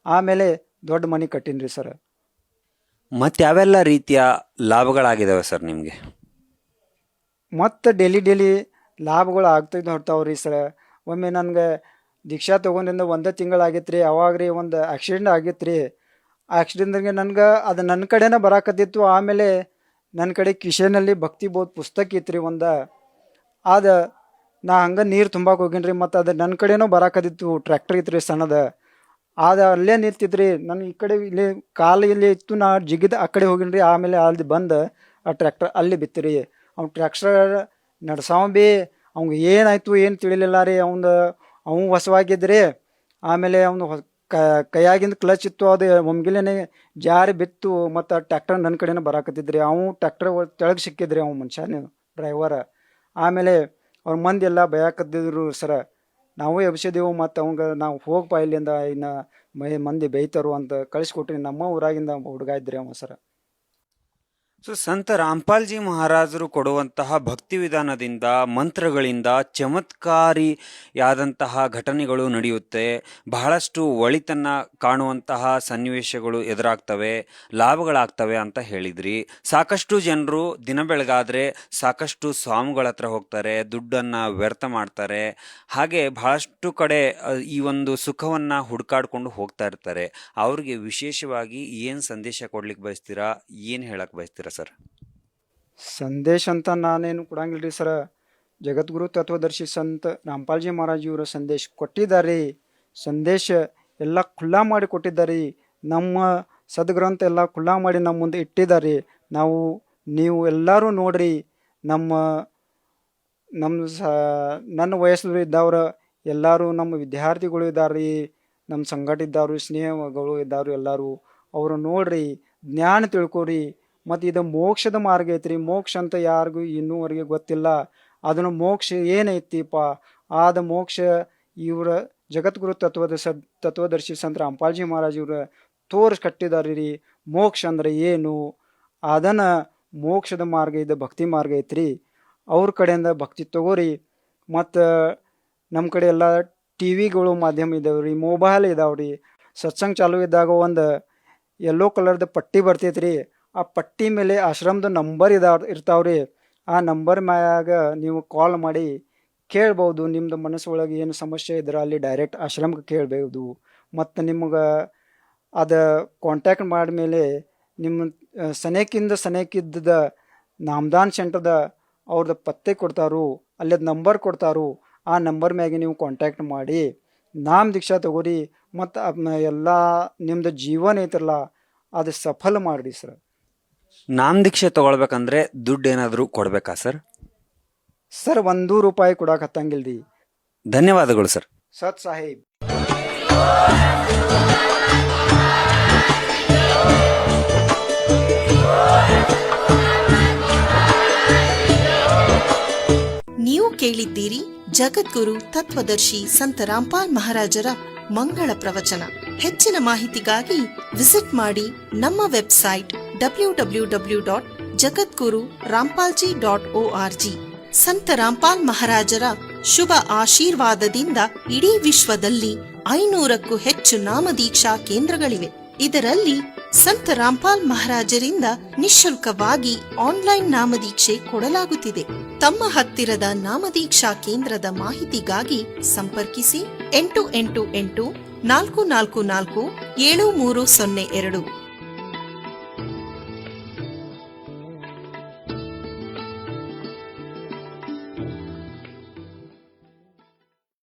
ಆಮೇಲೆ ದೊಡ್ಡ ಮನೆ ಕಟ್ಟೀನಿ ರೀ ಸರ್. ಮತ್ತು ಯಾವೆಲ್ಲ ರೀತಿಯ ಲಾಭಗಳಾಗಿದ್ದಾವೆ ಸರ್ ನಿಮಗೆ? ಮತ್ತು ಡೈಲಿ ಲಾಭಗಳು ಆಗ್ತಿದ್ದು ಹೊರ್ತಾವ್ರಿ ಸರ್. ಒಮ್ಮೆ ನನಗೆ ದೀಕ್ಷಾ ತೊಗೊಂಡಿಂದ 1 ತಿಂಗಳಾಗಿತ್ತು ರೀ. ಅವಾಗ ರೀ ಒಂದು ಆಕ್ಸಿಡೆಂಟ್ ಆಗಿತ್ತು ರೀ. ಆಕ್ಸಿಡೆಂಟ್ಗೆ ನನಗೆ ಅದು ನನ್ನ ಕಡೆನೇ ಬರಾಕತ್ತಿತ್ತು. ಆಮೇಲೆ ನನ್ನ ಕಡೆ ಕಿಶನಲ್ಲಿ ಭಕ್ತಿ ಬೋಧ್ ಪುಸ್ತಕ ಇತ್ತು ರೀ ಒಂದು. ಅದು ನಾ ಹಂಗೆ ನೀರು ತುಂಬಕ್ಕೆ ಹೋಗೀನಿ ರೀ. ಮತ್ತು ಅದು ನನ್ನ ಕಡೆನೂ ಬರಾಕತ್ತಿತ್ತು. ಟ್ರ್ಯಾಕ್ಟರ್ ಇತ್ತು ರೀ ಸಣ್ಣದ. ಅದು ಅಲ್ಲೇ ನಿಂತಿತ್ತು ರೀ. ನಾನು ಈ ಕಡೆ ಇಲ್ಲಿ ಕಾಲು ಇಲ್ಲಿ ಇತ್ತು, ನಾ ಜಿಗಿದ ಆ ಕಡೆ ಹೋಗಿನಿ ರೀ. ಆಮೇಲೆ ಅಲ್ಲಿ ಬಂದು ಆ ಟ್ರ್ಯಾಕ್ಟರ್ ಅಲ್ಲಿ ಬಿತ್ತು ರೀ. ಅವ್ನು ಟ್ರ್ಯಾಕ್ಟರ್ ನಡ್ಸಾವ ಭೀ ಅವ್ಗೆ ಏನಾಯ್ತು ಏನು ತಿಳಿಲಿಲ್ಲ ರೀ. ಅವ್ನು ಹೊಸವಾಗಿದ್ರಿ. ಆಮೇಲೆ ಅವನು ಕೈಯಾಗಿಂದ ಕ್ಲಚ್ ಇತ್ತು, ಅದು ಒಮ್ಗಿಲೇನೆ ಜಾರಿ ಬಿತ್ತು. ಮತ್ತು ಆ ಟ್ರ್ಯಾಕ್ಟರ್ ನನ್ನ ಕಡೆನೇ ಬರಾಕತ್ತಿದ್ರಿ. ಅವ್ನು ಟ್ರ್ಯಾಕ್ಟರ್ ತೆಳಗೆ ಸಿಕ್ಕಿದ್ರಿ ಅವ್ನು ಮನುಷ್ಯನೇ ಡ್ರೈವರ. ಆಮೇಲೆ ಅವ್ರ ಮಂದಿ ಎಲ್ಲ ಬಯಾಕತ್ತಿದ್ರು ಸರ. ನಾವು ಎಬ್ಸಿದೆವು. ಮತ್ತು ಅವಂಗೆ ನಾವು ಹೋಗಪ್ಪ ಇಲ್ಲಿಂದ, ಇನ್ನು ಮಂದಿ ಬೈತಾರು ಅಂತ ಕಳಿಸ್ಕೊಟ್ರಿ. ನಮ್ಮ ಊರಾಗಿಂದ ಹುಡುಗ ಇದ್ರಿ ಅವ ಸರ. ಸೊ ಸಂತ ರಾಮ್ಪಾಲ್ಜಿ ಮಹಾರಾಜರು ಕೊಡುವಂತಹ ಭಕ್ತಿ ವಿಧಾನದಿಂದ, ಮಂತ್ರಗಳಿಂದ ಚಮತ್ಕಾರಿಯಾದಂತಹ ಘಟನೆಗಳು ನಡೆಯುತ್ತೆ. ಬಹಳಷ್ಟು ಒಳಿತನ್ನ ಕಾಣುವಂತಹ ಸನ್ನಿವೇಶಗಳು ಎದುರಾಗ್ತವೆ, ಲಾಭಗಳಾಗ್ತವೆ ಅಂತ ಹೇಳಿದ್ರಿ. ಸಾಕಷ್ಟು ಜನರು ದಿನ ಬೆಳಗಾದ್ರೆ ಸಾಕಷ್ಟು ಸ್ವಾಮಿಗಳ ಹತ್ರ ಹೋಗ್ತಾರೆ, ದುಡ್ಡನ್ನು ವ್ಯರ್ಥ ಮಾಡ್ತಾರೆ. ಹಾಗೆ ಬಹಳಷ್ಟು ಕಡೆ ಈ ಒಂದು ಸುಖವನ್ನು ಹುಡುಕಾಡ್ಕೊಂಡು ಹೋಗ್ತಾ ಇರ್ತಾರೆ. ಅವ್ರಿಗೆ ವಿಶೇಷವಾಗಿ ಏನು ಸಂದೇಶ ಕೊಡ್ಲಿಕ್ಕೆ ಬಯಸ್ತೀರಾ, ಏನು ಹೇಳಕ್ಕೆ ಬಯಸ್ತೀರಾ ಸರ್? ಸಂದೇಶ ಅಂತ ನಾನೇನು ಕೊಡಂಗಿಲ್ಲ ರೀ ಸರ. ಜಗದ್ಗುರು ತತ್ವದರ್ಶಿ ಸಂತ ರಾಮ್ಪಾಲ್ಜಿ ಮಹಾರಾಜ್ ಇವರ ಸಂದೇಶ ಕೊಟ್ಟಿದ್ದಾರೆ. ಸಂದೇಶ ಎಲ್ಲ ಖುಲ್ಲಾ ಮಾಡಿ ಕೊಟ್ಟಿದ್ದಾರೆ. ನಮ್ಮ ಸದ್ಗ್ರಂಥ ಎಲ್ಲ ಖುಲ್ಲಾ ಮಾಡಿ ನಮ್ಮ ಮುಂದೆ ಇಟ್ಟಿದ್ದಾರೆ. ನೀವು ಎಲ್ಲರೂ ನೋಡ್ರಿ. ನನ್ನ ವಯಸ್ಸಲ್ಲಿ ಇದ್ದವ್ರು ಎಲ್ಲರೂ ನಮ್ಮ ವಿದ್ಯಾರ್ಥಿಗಳು ಇದ್ದಾರೆ, ನಮ್ಮ ಸಂಗಟ ಇದ್ದವರು, ಸ್ನೇಹಗಳು ಇದ್ದವರು ಎಲ್ಲರೂ. ಅವರು ನೋಡ್ರಿ, ಜ್ಞಾನ ತಿಳ್ಕೊರಿ. ಮತ್ತು ಇದು ಮೋಕ್ಷದ ಮಾರ್ಗ ಐತ್ರಿ. ಮೋಕ್ಷ ಅಂತ ಯಾರಿಗೂ ಇನ್ನೂವರೆಗೆ ಗೊತ್ತಿಲ್ಲ. ಅದನ್ನು ಮೋಕ್ಷ ಏನೈತಿಪ್ಪ, ಆದ ಮೋಕ್ಷ ಇವರ ಜಗದ್ಗುರು ತತ್ವದರ್ಶಿ ಸಂತ ರಾಮ್ಪಾಲ್ಜಿ ಮಹಾರಾಜ್ ಇವ್ರ ಕಟ್ಟಿದಾರೆ ರೀ. ಮೋಕ್ಷ ಅಂದ್ರೆ ಏನು, ಅದನ್ನು ಮೋಕ್ಷದ ಮಾರ್ಗ ಇದು ಭಕ್ತಿ ಮಾರ್ಗ ಐತ್ರಿ. ಅವ್ರ ಕಡೆಯಿಂದ ಭಕ್ತಿ ತಗೋರಿ. ಮತ್ತು ನಮ್ಮ ಕಡೆ ಎಲ್ಲ ಟಿವಿಗಳು ಮಾಧ್ಯಮ ಇದಾವ್ರಿ, ಮೊಬೈಲ್ ಇದಾವ್ರಿ. ಸತ್ಸಂಗ ಚಾಲು ಇದ್ದಾಗ ಒಂದು ಯೆಲ್ಲೋ ಕಲರ್ದ ಪಟ್ಟಿ ಬರ್ತೈತ್ರಿ. ಆ ಪಟ್ಟಿ ಮೇಲೆ ಆಶ್ರಮದ ನಂಬರ್ ಇರ್ತಾವ್ರಿ. ಆ ನಂಬರ್ ಮ್ಯಾಗ ನೀವು ಕಾಲ್ ಮಾಡಿ ಕೇಳ್ಬೋದು. ನಿಮ್ಮದು ಮನಸ್ಸೊಳಗೆ ಏನು ಸಮಸ್ಯೆ ಇದ್ರೆ ಅಲ್ಲಿ ಡೈರೆಕ್ಟ್ ಆಶ್ರಮಕ್ಕೆ ಕೇಳ್ಬೋದು. ಮತ್ತು ನಿಮ್ಗೆ ಅದು ಕಾಂಟ್ಯಾಕ್ಟ್ ಮಾಡಿದ್ಮೇಲೆ ನಿಮ್ಮ ಸನೇಕಿದ್ದ ನಾಮದಾನ್ ಸೆಂಟರ್ದ ಅವ್ರದ್ದು ಪತ್ತೆ ಕೊಡ್ತಾರು, ಅಲ್ಲದ ನಂಬರ್ ಕೊಡ್ತಾರು. ಆ ನಂಬರ್ ಮ್ಯಾಗೆ ನೀವು ಕಾಂಟ್ಯಾಕ್ಟ್ ಮಾಡಿ ನಾಮ ದೀಕ್ಷಾ ತಗೋರಿ. ಮತ್ತು ಎಲ್ಲ ನಿಮ್ಮದು ಜೀವನ ಐತ್ರಲ್ಲ ಅದು ಸಫಲ ಮಾಡಿರಿ ಸರ್. ನಾಮ ದೀಕ್ಷೆ ತಗೊಳ್ಬೇಕಂದ್ರೆ ದುಡ್ಡು ಏನಾದರೂ ಕೊಡ್ಬೇಕಾ ಸರ್? ಸರ್ ₹1 ಕೊಡಕ್ಕೆ ಹತ್ತಂಗಿಲ್ರಿ. ಧನ್ಯವಾದಗಳು ಸರ್. ಸತ್ ಸಾಹೇಬ್. ನೀವು ಕೇಳಿದ್ದೀರಿ ಜಗದ್ಗುರು ತತ್ವದರ್ಶಿ ಸಂತ ರಾಮ್ಪಾಲ್ ಮಹಾರಾಜರ ಮಂಗಳ ಪ್ರವಚನ. ಹೆಚ್ಚಿನ ಮಾಹಿತಿಗಾಗಿ ವಿಸಿಟ್ ಮಾಡಿ ನಮ್ಮ ವೆಬ್ಸೈಟ್ www.jagadguru-rampalji.org. ಸಂತ ರಾಮ್ಪಾಲ್ ಮಹಾರಾಜರ ಶುಭ ಆಶೀರ್ವಾದದಿಂದ ಇಡೀ ವಿಶ್ವದಲ್ಲಿ 500ಕ್ಕೂ ಹೆಚ್ಚು ನಾಮದೀಕ್ಷಾ ಕೇಂದ್ರಗಳಿವೆ. ಇದರಲ್ಲಿ ಸಂತ ರಾಮ್ಪಾಲ್ ಮಹಾರಾಜರಿಂದ ನಿಶುಲ್ಕವಾಗಿ ಆನ್ಲೈನ್ ನಾಮದೀಕ್ಷೆ ಕೊಡಲಾಗುತ್ತಿದೆ. ತಮ್ಮ ಹತ್ತಿರದ ನಾಮದೀಕ್ಷಾ ಕೇಂದ್ರದ ಮಾಹಿತಿಗಾಗಿ ಸಂಪರ್ಕಿಸಿ 888 444 7302